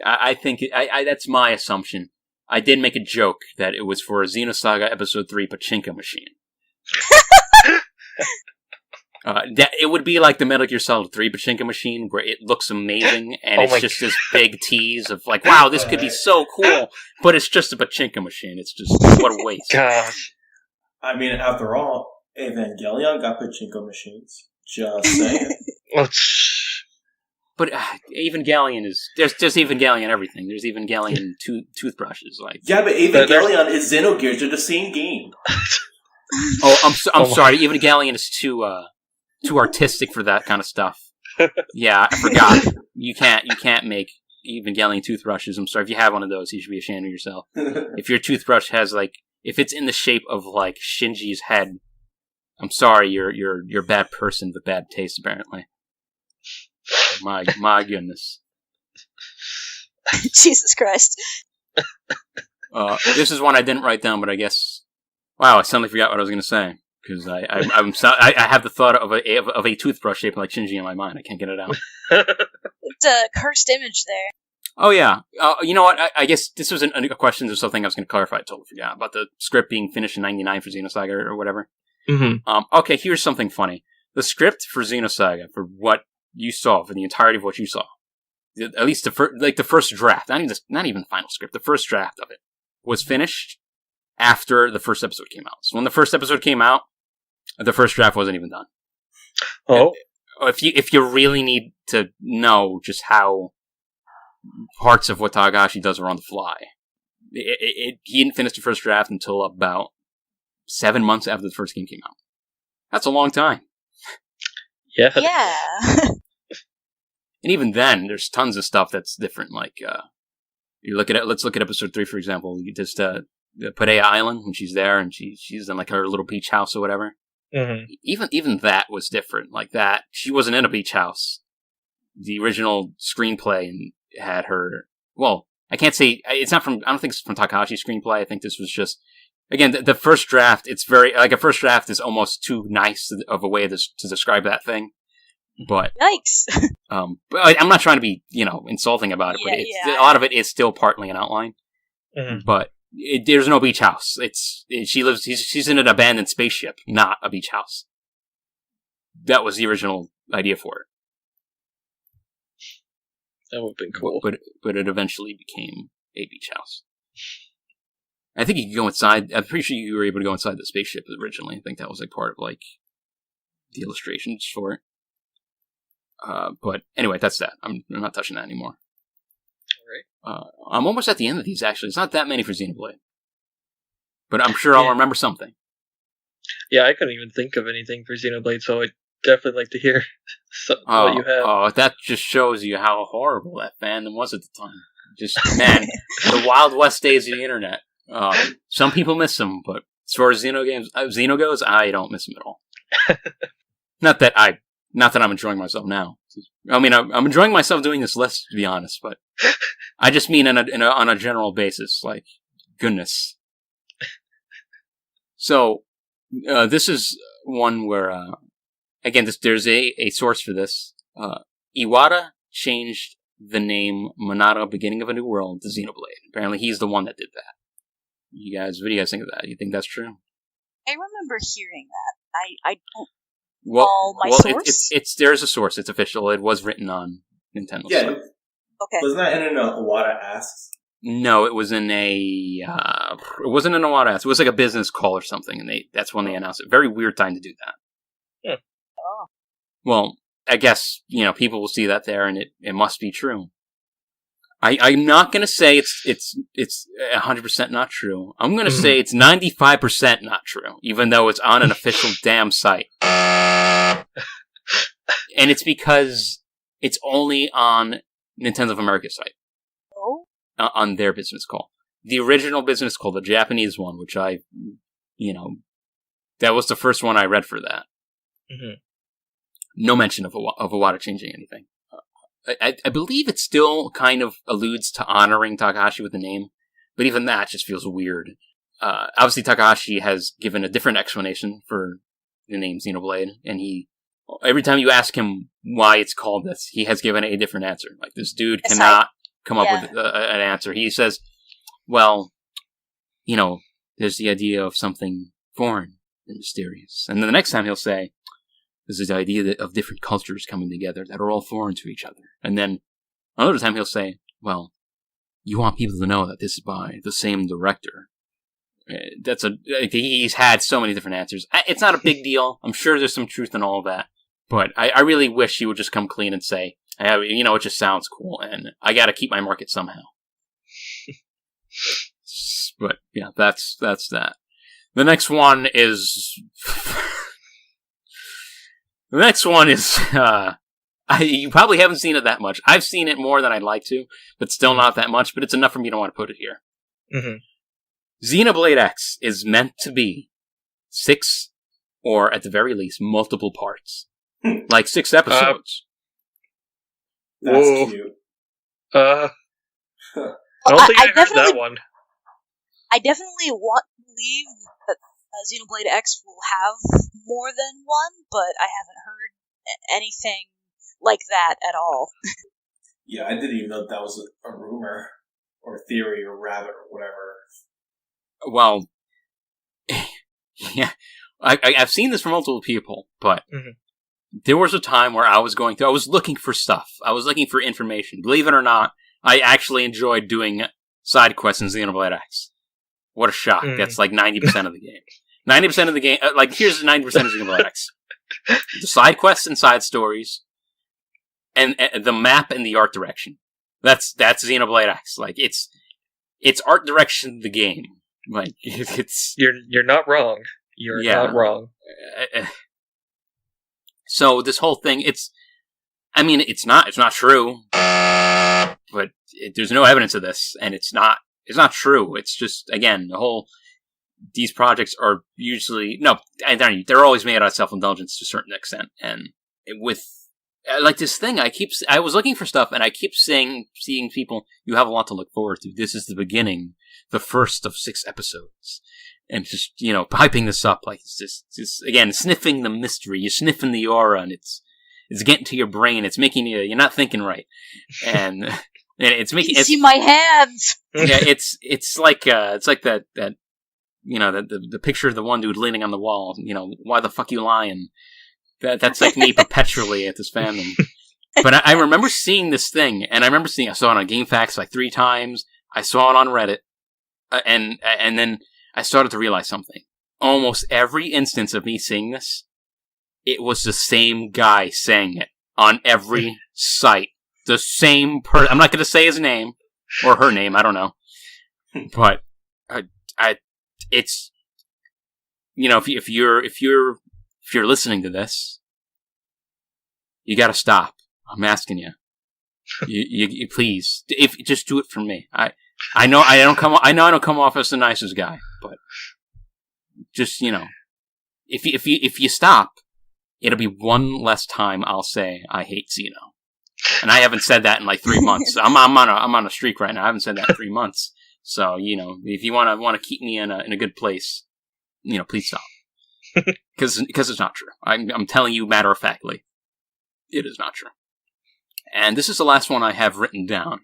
I think that's my assumption. I did make a joke that it was for a Xenosaga episode 3 pachinko machine. That it would be like the Metal Gear Solid 3 pachinko machine, where it looks amazing, and it's just this big tease of like, wow, this could be so cool, but it's just a pachinko machine. It's just, what a waste. Gosh. I mean, after all, Evangelion got pachinko machines. Just saying. But Evangelion there's Evangelion everything. There's Evangelion toothbrushes. Like, yeah, but Evangelion is Xenogears. They're the same game. Oh, I'm sorry. Evangelion is too artistic for that kind of stuff. Yeah, I forgot. You can't make Evangelion toothbrushes. I'm sorry. If you have one of those, you should be ashamed of yourself. If your toothbrush has if it's in the shape of like Shinji's head, I'm sorry. You're a bad person with bad taste, apparently. My goodness. Jesus Christ. This is one I didn't write down, but I guess. Wow, I suddenly forgot what I was going to say. Because I have the thought of a toothbrush shaped like Shinji in my mind. I can't get it out. It's a cursed image there. Oh, yeah. You know what? I guess this was a question or something I was going to clarify. I totally forgot. About the script being finished in 99 for Xenosaga or whatever. Mm-hmm. Okay, here's something funny. The script for Xenosaga, for what you saw, for the entirety of what you saw, at least the first draft, not even final script, the first draft of it, was finished after the first episode came out. So when the first episode came out, the first draft wasn't even done. Oh, if you really need to know just how parts of what Takahashi does are on the fly, he didn't finish the first draft until about 7 months after the first game came out. That's a long time. Yeah. Yeah. And even then, there's tons of stuff that's different. Like you look at it. Let's look at episode 3 for example. You just the Padea Island when she's there and she's in like her little beach house or whatever. Mm-hmm. Even that was different. Like that, she wasn't in a beach house. The original screenplay had her. Well, I can't say it's not from. I don't think it's from Takahashi's screenplay. I think this was just again the first draft. It's very like a first draft is almost too nice of a way to describe that thing. But Yikes! but I'm not trying to be, insulting about it, but a lot of it is still partly an outline. Mm-hmm. But there's no beach house. She's in an abandoned spaceship, not a beach house. That was the original idea for it. That would have been cool. But it eventually became a beach house. I think you could go inside. I'm pretty sure you were able to go inside the spaceship originally. I think that was like part of like the illustrations for it. But anyway, that's that. I'm not touching that anymore. All right. I'm almost at the end of these, actually. It's not that many for Xenoblade. But I'm sure I'll remember something. Yeah, I couldn't even think of anything for Xenoblade, so I'd definitely like to hear what you have. Oh, that just shows you how horrible that fandom was at the time. Just, man, the Wild West days of the internet. Some people miss them, but as far as Xeno goes, I don't miss them at all. Not that I'm enjoying myself now. I mean, I'm enjoying myself doing this list, to be honest, but I just mean on a general basis. Like, goodness. So, this is one where, again, there's a source for this. Iwata changed the name Monada Beginning of a New World to Xenoblade. Apparently, he's the one that did that. What do you guys think of that? You think that's true? I remember hearing that. I don't source? There's a source. It's official. It was written on Nintendo's site. Okay. Wasn't that in an Iwata Asks? No, it was in it wasn't an Iwata Asks. It was like a business call or something, and that's when they announced it. Very weird time to do that. Yeah. Oh. Well, I guess, people will see that there, and it must be true. I'm not gonna say it's 100% not true. I'm gonna say it's 95% not true, even though it's on an official damn site. And it's because it's only on Nintendo of America's site. Oh? On their business call. The original business call, the Japanese one, which that was the first one I read for that. Mm-hmm. No mention of Iwata changing anything. I believe it still kind of alludes to honoring Takahashi with the name, but even that just feels weird. Obviously, Takahashi has given a different explanation for the name Xenoblade, and every time you ask him why it's called this, he has given a different answer. Like, this dude cannot come up with an answer. He says, well, there's the idea of something foreign and mysterious. And then the next time he'll say, this is the idea of different cultures coming together that are all foreign to each other. And then another time he'll say, well, you want people to know that this is by the same director. He's had so many different answers. It's not a big deal. I'm sure there's some truth in all of that. But I really wish he would just come clean and say, it just sounds cool, and I gotta keep my market somehow. But, yeah, that's that. The next one is... The next one is, you probably haven't seen it that much. I've seen it more than I'd like to, but still not that much, but it's enough for me to want to put it here. Mm-hmm. Xenoblade X is meant to be 6, or at the very least, multiple parts. Like 6 episodes. That's cute. I don't think I heard that one. I definitely want to believe that Xenoblade X will have more than one, but I haven't heard anything like that at all. Yeah, I didn't even know that was a rumor, or theory, or rabbit, or whatever. Well, yeah, I've seen this from multiple people, but there was a time where I was looking for stuff. I was looking for information. Believe it or not, I actually enjoyed doing side quests in Xenoblade X. What a shock. That's like 90% of the game. 90% of the game, here's 90% of Xenoblade X. The side quests and side stories, and the map and the art direction. That's Xenoblade X. Like, it's art direction of the game. Like, it's... You're not wrong. You're not wrong. So, this whole thing, it's not true. But there's no evidence of this, and it's not true. It's just, again, these projects are usually, they're always made out of self-indulgence to a certain extent. And with, like this thing, I was looking for stuff, and I keep seeing people, you have a lot to look forward to. This is the beginning, the first of 6 episodes. And just, hyping this up, like, it's just, again, sniffing the mystery, you're sniffing the aura, and it's it's getting to your brain. It's making you're not thinking right, and it's making. You see my hands. Yeah, it's like that the picture of the one dude leaning on the wall. Why the fuck you lying? That's like me perpetually at this fandom. But I remember seeing this thing, and I saw it on GameFAQs like 3 times. I saw it on Reddit, and then I started to realize something. Almost every instance of me seeing this, it was the same guy saying it on every site. The same person. I'm not going to say his name or her name. I don't know, but it's if you're listening to this, you got to stop. I'm asking you. You please, if just do it for me. I know I don't come off as the nicest guy, but just if you stop, it'll be one less time I'll say I hate Xeno, and I haven't said that in like 3 months. I'm on a streak right now. I haven't said that in 3 months. So if you want to keep me in a good place, please stop, because it's not true. I'm telling you matter of factly, it is not true. And this is the last one I have written down.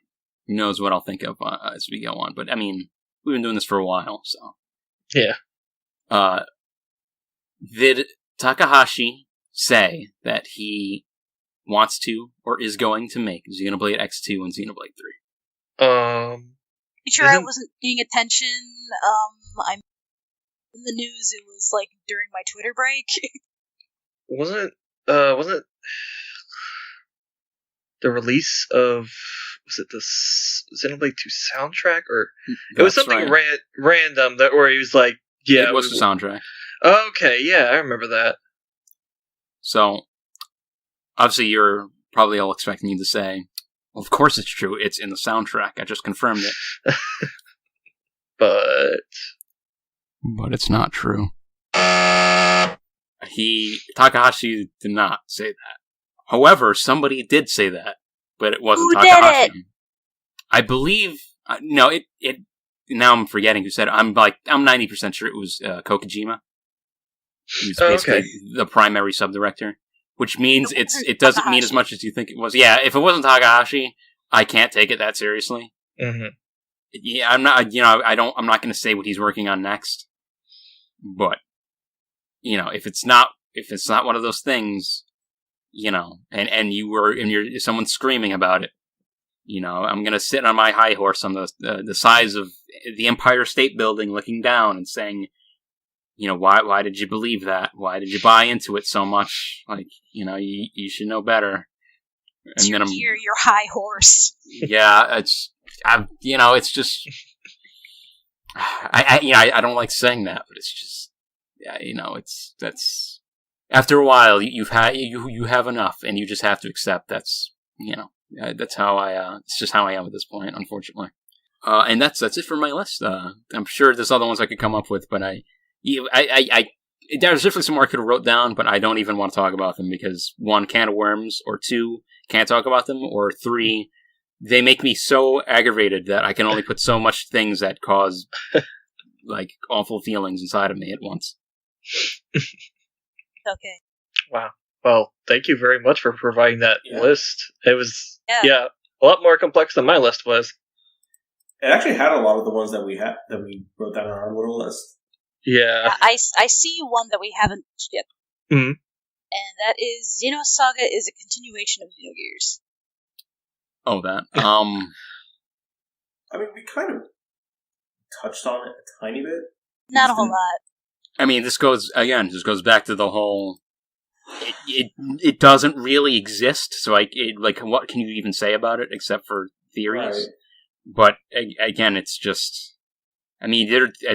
Who knows what I'll think of as we go on. But, I mean, we've been doing this for a while, so. Yeah. Did Takahashi say that he wants to or is going to make Xenoblade X2 and Xenoblade 3? You sure I wasn't paying attention? I'm in the news. It was like during my Twitter break. Wasn't the release of, was it the Xenoblade 2 soundtrack, or it was something right. random where he was like, yeah, it was the soundtrack. Okay, yeah, I remember that. So, obviously, you're probably all expecting me to say, well, of course it's true. It's in the soundtrack. I just confirmed it. But it's not true. Takahashi did not say that. However, somebody did say that, but it wasn't Who Takahashi. did it? I believe. No, it. Now I'm forgetting who said it. I'm 90% sure it was Kokujima. He was basically the primary subdirector, which means it doesn't mean as much as you think it was. Yeah, if it wasn't Takahashi, I can't take it that seriously. Mm-hmm. Yeah, I'm not. I'm not going to say what he's working on next. But if it's not one of those things. And you're someone's screaming about it. I'm gonna sit on my high horse on the size of the Empire State Building, looking down and saying, why did you believe that? Why did you buy into it so much? Like, you should know better. And then Hear your high horse. Yeah, it's just, I don't like saying that, but it's just, that's. After a while, you have enough, and you just have to accept that's how it's just how I am at this point, unfortunately. And that's it for my list. I'm sure there's other ones I could come up with, but there's definitely some more I could have wrote down, but I don't even want to talk about them because 1, can of worms, or 2, can't talk about them, or 3, they make me so aggravated that I can only put so much things that cause like awful feelings inside of me at once. Okay. Wow. Well, thank you very much for providing that list. It was, a lot more complex than my list was. It actually had a lot of the ones that we wrote down on our little list. Yeah. I see one that we haven't yet. Mm-hmm. And that is Xenosaga is a continuation of Xenogears. Oh, that. I mean, we kind of touched on it a tiny bit. Not a whole lot. I mean, this goes back to the whole. It doesn't really exist, so what can you even say about it except for theories? Right. But again, it's just. I mean,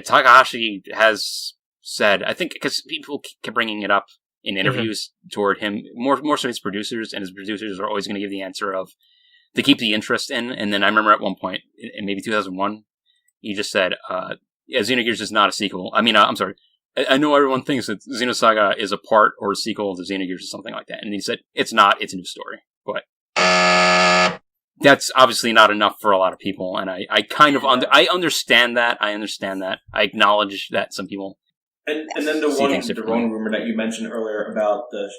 Takahashi has said, I think, because people keep bringing it up in interviews toward him, more so his producers, and his producers are always going to give the answer of to keep the interest in. And then I remember at one point in maybe 2001, he just said, "Xenogears is not a sequel." I mean, I'm sorry. I know everyone thinks that Xenosaga is a part or a sequel to Xenogears or something like that. And he said, it's not, it's a new story. But that's obviously not enough for a lot of people. And I kind of, I understand that. I acknowledge that some people. And then the one rumor that you mentioned earlier about the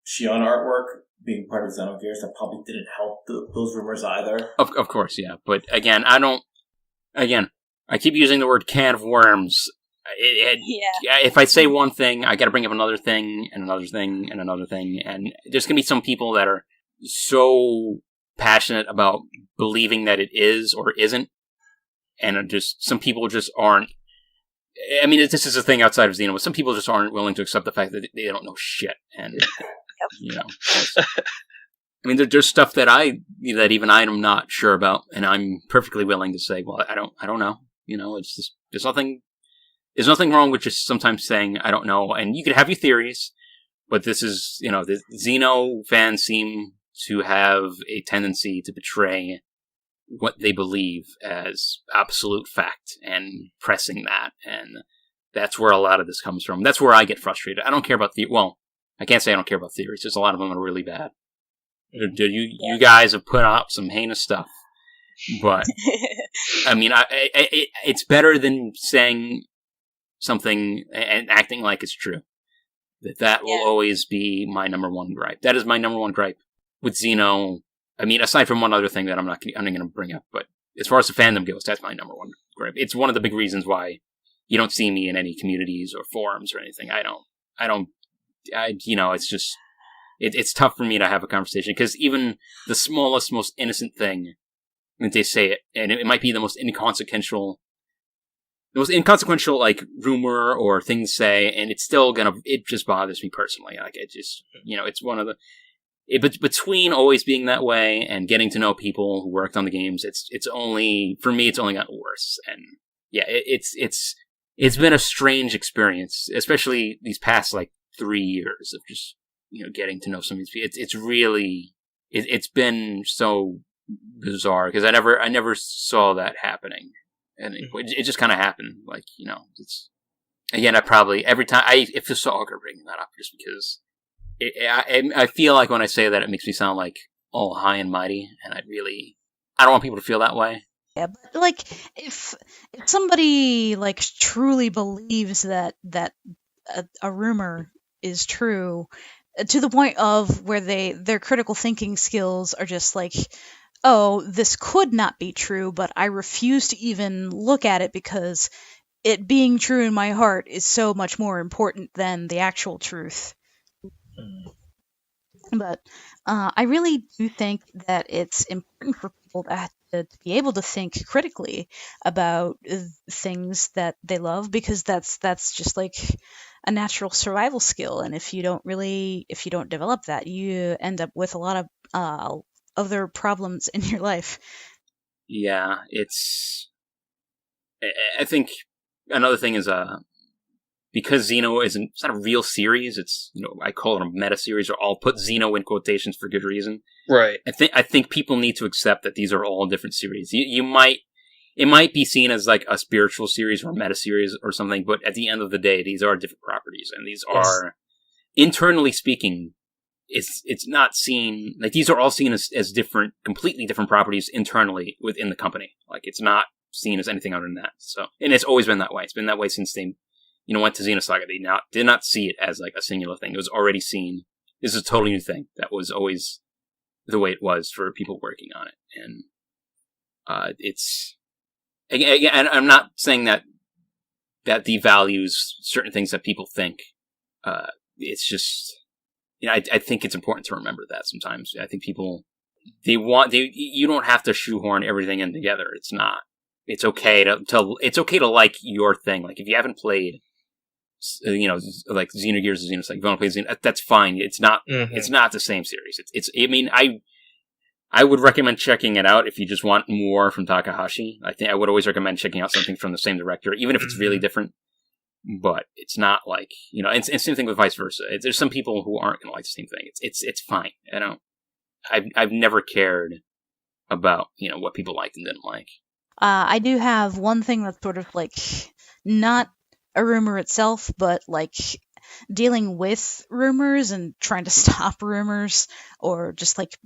Shion artwork, being part of Xenogears, that probably didn't help those rumors either. Of course, yeah. But again, I keep using the word can of worms. If I say one thing, I got to bring up another thing and another thing and another thing, and there's gonna be some people that are so passionate about believing that it is or isn't, and just some people just aren't. I mean, this is a thing outside of Xeno, but some people just aren't willing to accept the fact that they don't know shit, and you know. I mean, there's stuff that even I'm not sure about, and I'm perfectly willing to say, well, I don't know. You know, it's just there's nothing wrong with just sometimes saying I don't know, and you could have your theories, but this is, you know, the Xeno fans seem to have a tendency to betray what they believe as absolute fact and pressing that, and that's where a lot of this comes from. That's where I get frustrated. I don't care about I can't say I don't care about theories. There's a lot of them that are really bad. You guys have put out some heinous stuff, but I mean, it's better than saying something and acting like it's true. That will always be my number one gripe. That is my number one gripe with Xeno. I mean, aside from one other thing that I'm not going to bring up, but as far as the fandom goes, that's my number one gripe. It's one of the big reasons why you don't see me in any communities or forums or anything. It's just, it's tough for me to have a conversation, because even the smallest, most innocent thing, when they say it, and it might be the most inconsequential like rumor or thing to say, and it's still it just bothers me personally. Like, it just, it's one of the, between always being that way and getting to know people who worked on the games, it's only, for me, it's only gotten worse. And yeah, it's been a strange experience, especially these past like 3 years of just, getting to know some of these people. It's really, it's been so bizarre, because I never saw that happening. And it just kind of happened. Like, it's, again, I probably, every time, it feels so awkward bringing that up, just because I feel like when I say that, it makes me sound like all high and mighty, and I don't want people to feel that way. Yeah, but like, if somebody like truly believes that a rumor is true, to the point of where their critical thinking skills are just like, oh, this could not be true, but I refuse to even look at it because it being true in my heart is so much more important than the actual truth. But I really do think that it's important for people to be able to think critically about things that they love, because that's just like a natural survival skill. And if you don't develop that, you end up with a lot of other problems in your life. Yeah, I think another thing is because Xeno it's not a real series. It's, I call it a metaseries, or I'll put Xeno in quotations for good reason. Right. I think people need to accept that these are all different series. It might be seen as like a spiritual series or a metaseries or something, but at the end of the day, these are different properties, and these are, internally speaking, it's not seen, like, these are all seen as different, completely different properties internally within the company. Like, it's not seen as anything other than that. So, and it's always been that way. It's been that way since they, went to Xenosaga. They did not see it as like a singular thing. It was already seen. This is a totally new thing. That was always the way it was for people working on it. And it's, again, I'm not saying that devalues certain things that people think. It's just, I think it's important to remember that sometimes. I think people, you don't have to shoehorn everything in together. It's not. It's okay to like your thing. Like, if you haven't played, like Xenogears or Xenoblade, if you want to play Xeno, that's fine. It's not. Mm-hmm. It's not the same series. I mean, I would recommend checking it out if you just want more from Takahashi. I think I would always recommend checking out something from the same director, even if it's really different. But it's not like, and same thing with vice versa. There's some people who aren't going to like the same thing. It's fine. I've never cared about, what people liked and didn't like. I do have one thing that's sort of like not a rumor itself, but like dealing with rumors and trying to stop rumors, or just like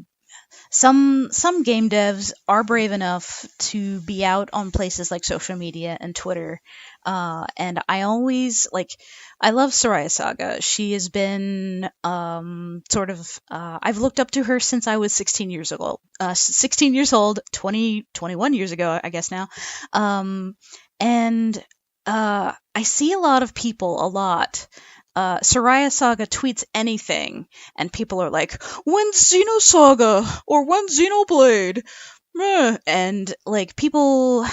some game devs are brave enough to be out on places like social media and Twitter, and I love Soraya Saga. She has been I've looked up to her since I was 16 years old. 21 years ago, I guess now, and I see a lot of people a lot. Soraya Saga tweets anything, and people are like, "When's Xenosaga?" or "When's Xenoblade?" And like people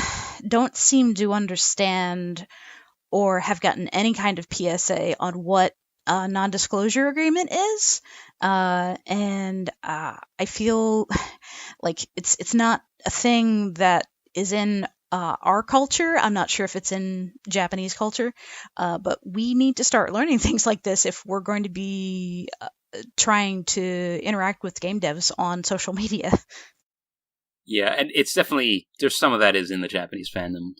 don't seem to understand or have gotten any kind of PSA on what a non-disclosure agreement is, and I feel like it's not a thing that is in our culture. I'm not sure if it's in Japanese culture, but we need to start learning things like this if we're going to be trying to interact with game devs on social media. Yeah, and it's definitely, there's some of that is in the Japanese fandom.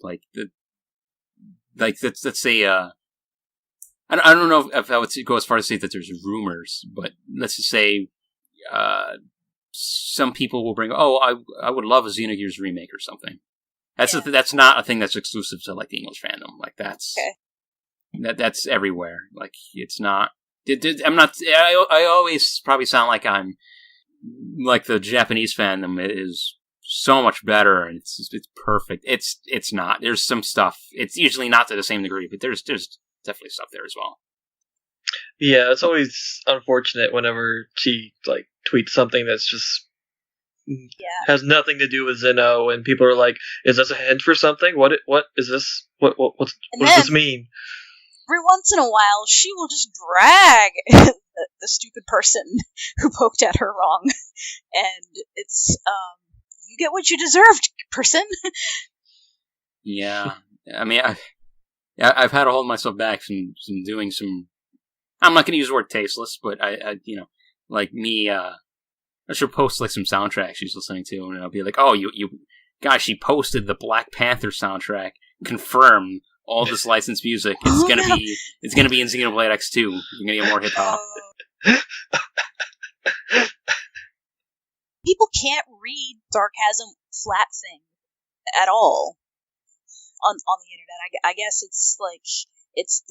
Let's say, I don't know if I would go as far as to say that there's rumors, but let's just say, some people will bring, I would love a Xenogears remake or something. That's not a thing that's exclusive to like the English fandom. Like that's everywhere. Like it's not. I'm not. I always probably sound like I'm like the Japanese fandom is so much better and it's perfect. It's not. There's some stuff. It's usually not to the same degree, but there's definitely stuff there as well. Yeah, it's always unfortunate whenever she like tweets something that's just has nothing to do with Xeno, and people are like, "Is this a hint for something? What is this? What does this mean?" Every once in a while, she will just drag the stupid person who poked at her wrong, and it's you get what you deserved, person. Yeah, I mean, I've had to hold myself back from doing some. I'm not going to use the word tasteless, but I like me. I should post like some soundtracks she's listening to, and I'll be like, "Oh, you guys, she posted the Black Panther soundtrack. Confirm all this licensed music. It's gonna be in Xenoblade X2. You're gonna get more hip hop." People can't read sarcasm flat thing at all on the internet. I guess it's like it's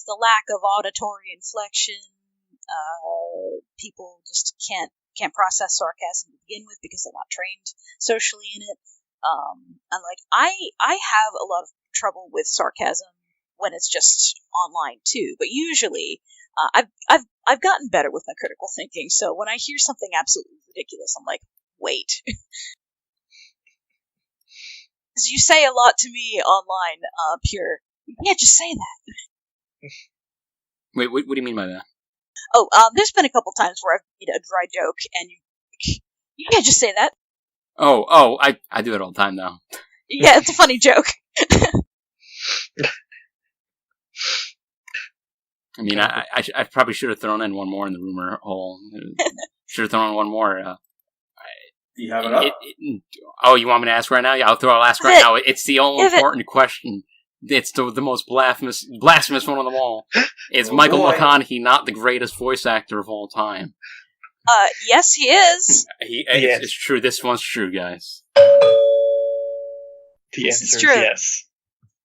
the lack of auditory inflection. People just can't process sarcasm to begin with because they're not trained socially in it. And like I have a lot of trouble with sarcasm when it's just online too, but usually I've gotten better with my critical thinking. So when I hear something absolutely ridiculous, I'm like, wait. Because you say a lot to me online, Pure. You can't just say that. Wait, what do you mean by that? Oh, there's been a couple times where I've made a dry joke, and you can't just say that. Oh, I do it all the time now. Yeah, it's a funny joke. I mean, I probably should have thrown in one more in the rumor hole. Should have thrown in one more. Do you have it up? Oh, you want me to ask right now? Yeah, I'll ask right now. It's the only important question. It's the most blasphemous one of them all. Is Michael McConaughey not the greatest voice actor of all time? Yes, he is. It's true. This one's true, guys. The answer is yes.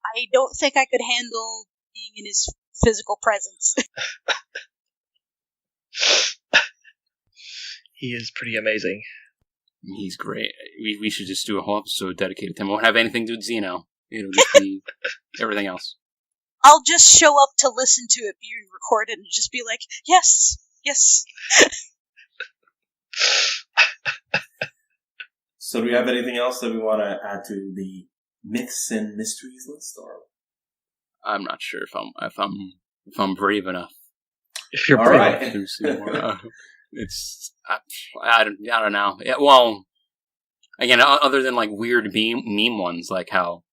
I don't think I could handle being in his physical presence. He is pretty amazing. He's great. We should just do a whole episode dedicated to him. It won't have anything to do with Xeno. It'll just be everything else. I'll just show up to listen to it being recorded and just be like, yes, yes. So do we have anything else that we want to add to the myths and mysteries list? Or I'm not sure if I'm brave enough. If you're brave enough. I don't know. Yeah, well, again, other than like weird meme ones, like how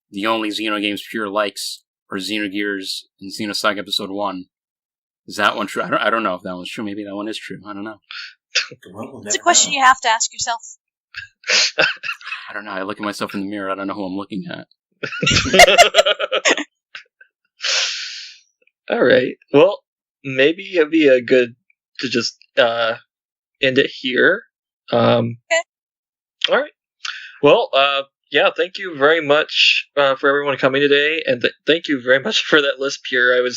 the only Xeno games Pure likes are Xenogears and Xenosaga Episode 1. Is that one true? I don't know if that one's true. Maybe that one is true. I don't know. It's a question you have to ask yourself. I don't know. I look at myself in the mirror. I don't know who I'm looking at. All right. Well, maybe it'd be a good to just end it here. Okay. All right. Well, yeah, thank you very much for everyone coming today, and thank you very much for that list, Pure.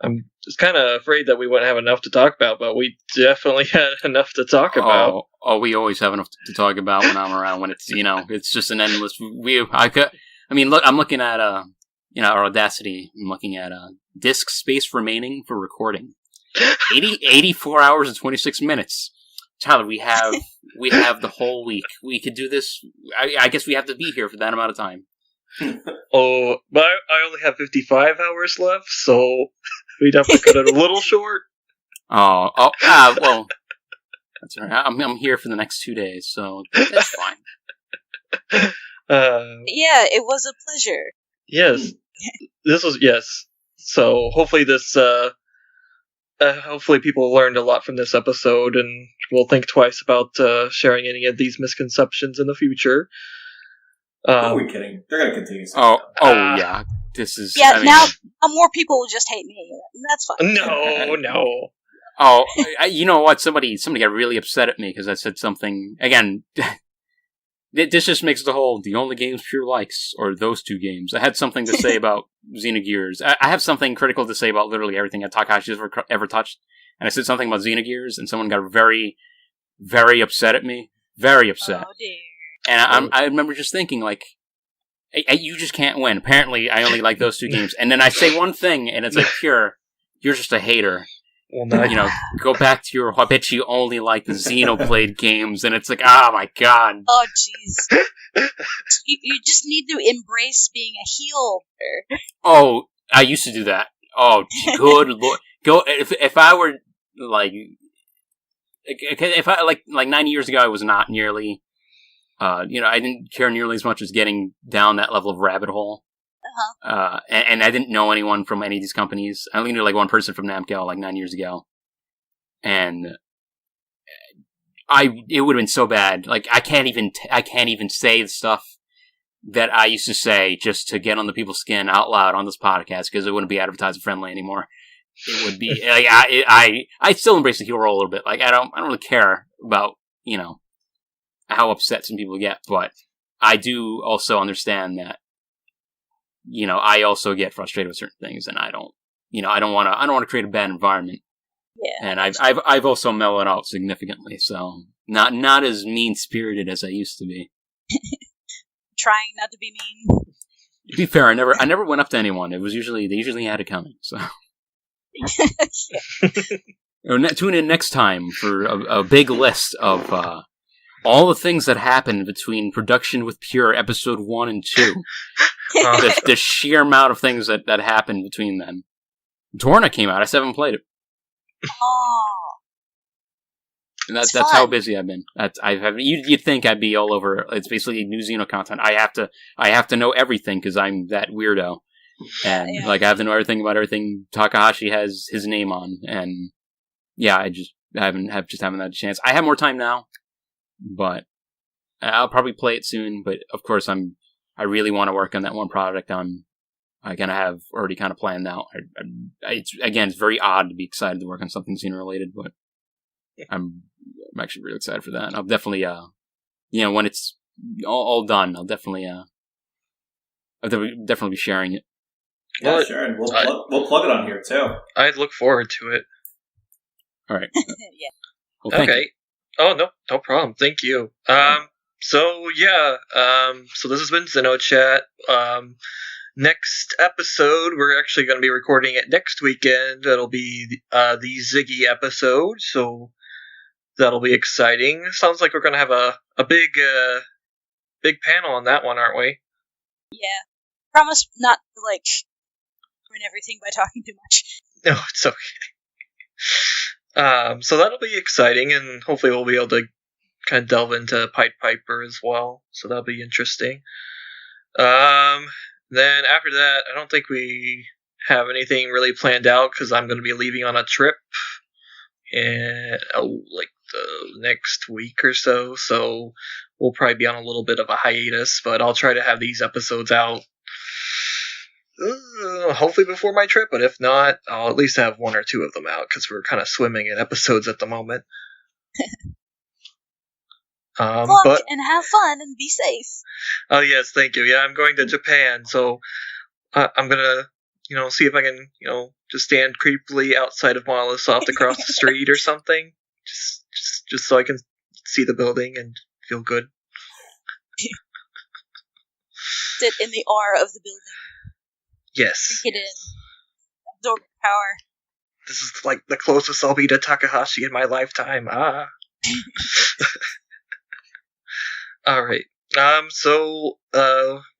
I'm just kind of afraid that we wouldn't have enough to talk about, but we definitely had enough to talk about. We always have enough to talk about when I'm around. When it's it's just an endless. Look, I'm looking at our Audacity. I'm looking at disk space remaining for recording. 84 hours and 26 minutes. Tyler, we have the whole week. We could do this. I guess we have to be here for that amount of time. Oh, but I only have 55 hours left, so we'd have to cut it a little short. Well, that's all right. I'm here for the next 2 days, so that's fine. Yeah, it was a pleasure. Yes, yes. So hopefully hopefully people learned a lot from this episode and will think twice about sharing any of these misconceptions in the future. Who are we kidding? They're going to continue. Yeah. This is... now more people will just hate me. That's fine. No. Oh, you know what? Somebody got really upset at me because I said something... Again, this just makes the only games Pure likes are those two games. I had something to say about Xenogears. I have something critical to say about literally everything that Takahashi has ever touched. And I said something about Xenogears, and someone got very, very upset at me. Very upset. Oh, dear. And I remember just thinking, like, you just can't win. Apparently, I only like those two games. And then I say one thing, and it's like, Pure, you're just a hater. Well, no. Go back to your, I bet you only like the Xenoblade games. And it's like, oh my god. Oh, jeez. you just need to embrace being a heel. Oh, I used to do that. Oh, good lord. If I were, like, if I, like 9 years ago, I was not nearly... I didn't care nearly as much as getting down that level of rabbit hole. Uh-huh. And I didn't know anyone from any of these companies. I only knew like one person from Namco like 9 years ago. And it would have been so bad. Like, I can't even say the stuff that I used to say just to get on the people's skin out loud on this podcast because it wouldn't be advertiser friendly anymore. It would be, like, I still embrace the heel role a little bit. Like, I don't really care about, how upset some people get, but I do also understand that, I also get frustrated with certain things, and I don't want to create a bad environment. Yeah. And I've also mellowed out significantly, so not as mean spirited as I used to be. Trying not to be mean. To be fair, I never went up to anyone. They usually had it coming. So. Tune in next time for a big list of. All the things that happened between Production with Pure episode 1 and 2. The sheer amount of things that happened between them. Torna came out. I still haven't played it. Oh. And that's how busy I've been. You'd think I'd be all over. It's basically new Xeno content. I have to know everything because I'm that weirdo. And I have to know everything about everything Takahashi has his name on. And yeah, I haven't had a chance. I have more time now. But I'll probably play it soon. But of course, I really want to work on that one project I'm gonna have already kind of planned out. It's very odd to be excited to work on something Xeno related, but I'm actually really excited for that. And I'll definitely, when it's all done, I'll definitely be sharing it. Yeah, sure. And we'll plug it on here too. I'd look forward to it. All right. Yeah. Well, thank you. Oh, no problem. Thank you. So this has been XenoChat. Next episode, we're actually going to be recording it next weekend. It'll be the Ziggy episode, so that'll be exciting. Sounds like we're going to have a big panel on that one, aren't we? Yeah. Promise not to, ruin everything by talking too much. No, it's okay. So that'll be exciting, and hopefully we'll be able to kind of delve into Pied Piper as well. So that'll be interesting. Then after that, I don't think we have anything really planned out because I'm going to be leaving on a trip in the next week or so. So we'll probably be on a little bit of a hiatus, but I'll try to have these episodes out hopefully before my trip, but if not, I'll at least have one or two of them out because we're kind of swimming in episodes at the moment. Luck But and have fun and be safe. oh yes, thank you. Yeah, I'm going to Japan, so I'm gonna, see if I can, just stand creepily outside of Monolith Soft across the street or something, just so I can see the building and feel good. Sit in the aura of the building. Yes. Take it in. Absorb power. This is like the closest I'll be to Takahashi in my lifetime. All right. So,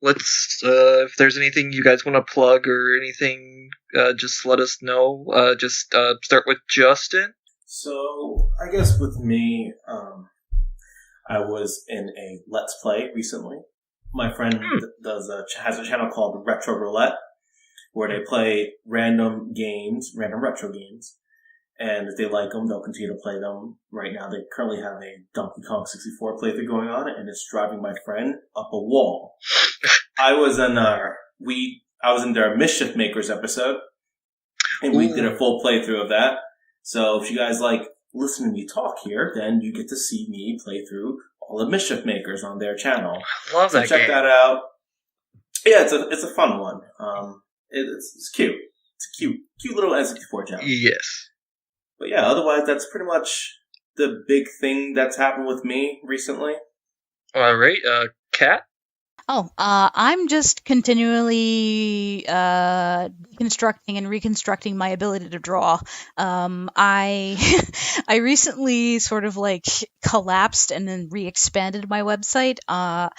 let's, if there's anything you guys want to plug or anything, just let us know. Just start with Justin. So, I guess with me, I was in a Let's Play recently. My friend has a channel called Retro Roulette, where they play random retro games. And if they like them, they'll continue to play them. Right now, they currently have a Donkey Kong 64 playthrough going on, and it's driving my friend up a wall. I was in their Mischief Makers episode, and we did a full playthrough of that. So if you guys like listening to me talk here, then you get to see me play through all the Mischief Makers on their channel. Love that so check game. that out. Yeah, it's a fun one. It's cute. It's a cute little N64 channel. Yes. But yeah, otherwise, that's pretty much the big thing that's happened with me recently. All right, Kat? I'm just continually deconstructing and reconstructing my ability to draw. I I recently sort of like collapsed and then re-expanded my website. I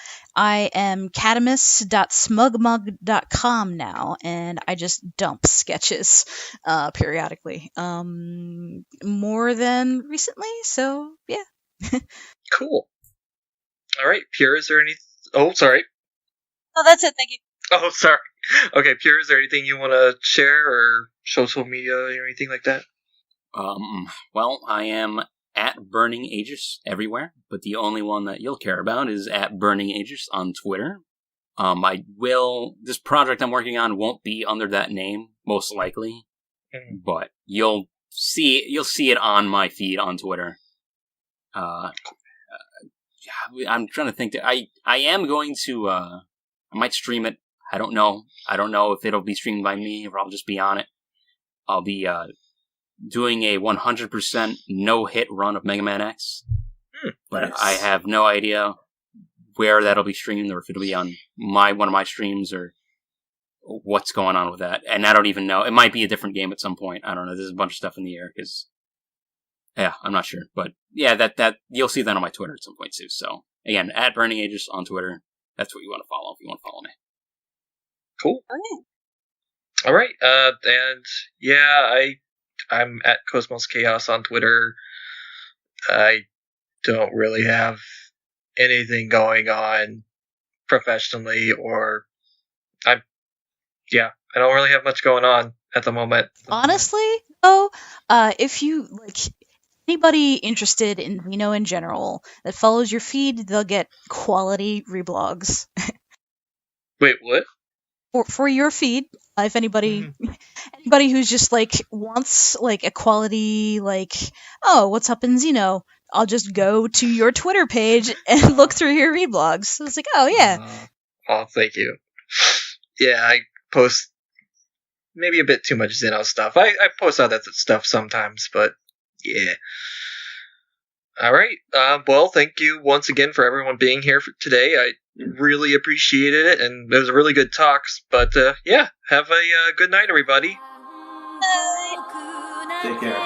am catamus.smugmug.com now, and I just dump sketches periodically. More than recently, so yeah. Cool. All right, Pure, is there any... Oh, sorry. Oh, that's it. Thank you. Oh, sorry. Okay, Pure, is there anything you want to share or social media or anything like that? Well, I am at Burning Aegis everywhere, but the only one that you'll care about is at Burning Aegis on Twitter. This project I'm working on won't be under that name, most likely, but you'll see it on my feed on Twitter. I'm trying to think that I am going to, I might stream it. I don't know if it'll be streamed by me or I'll just be on it. I'll be, doing a 100% no-hit run of Mega Man X. But Nice. I have no idea where that'll be streamed or if it'll be on one of my streams or what's going on with that. And I don't even know. It might be a different game at some point. I don't know. There's a bunch of stuff in the air because, yeah, I'm not sure. But yeah, that you'll see that on my Twitter at some point too. So again, at Burning Aegis on Twitter. That's what you want to follow if you want to follow me. Cool. Okay. All right. And yeah, I'm at Cosmos Chaos on Twitter. I don't really have anything going on professionally, or I don't really have much going on at the moment. Honestly, though, if you like anybody interested in Xeno in general that follows your feed, they'll get quality reblogs. Wait, what? For your feed, if anybody who's just like wants like a quality like, oh, what's up in Xeno, I'll just go to your Twitter page and look through your reblogs. So it's like, oh yeah. Oh, thank you. Yeah, I post maybe a bit too much Xeno stuff. I post all that stuff sometimes, but yeah. All right. Well, thank you once again for everyone being here for today. I really appreciated it, and it was a really good talks. But yeah, have a good night, everybody. Take care.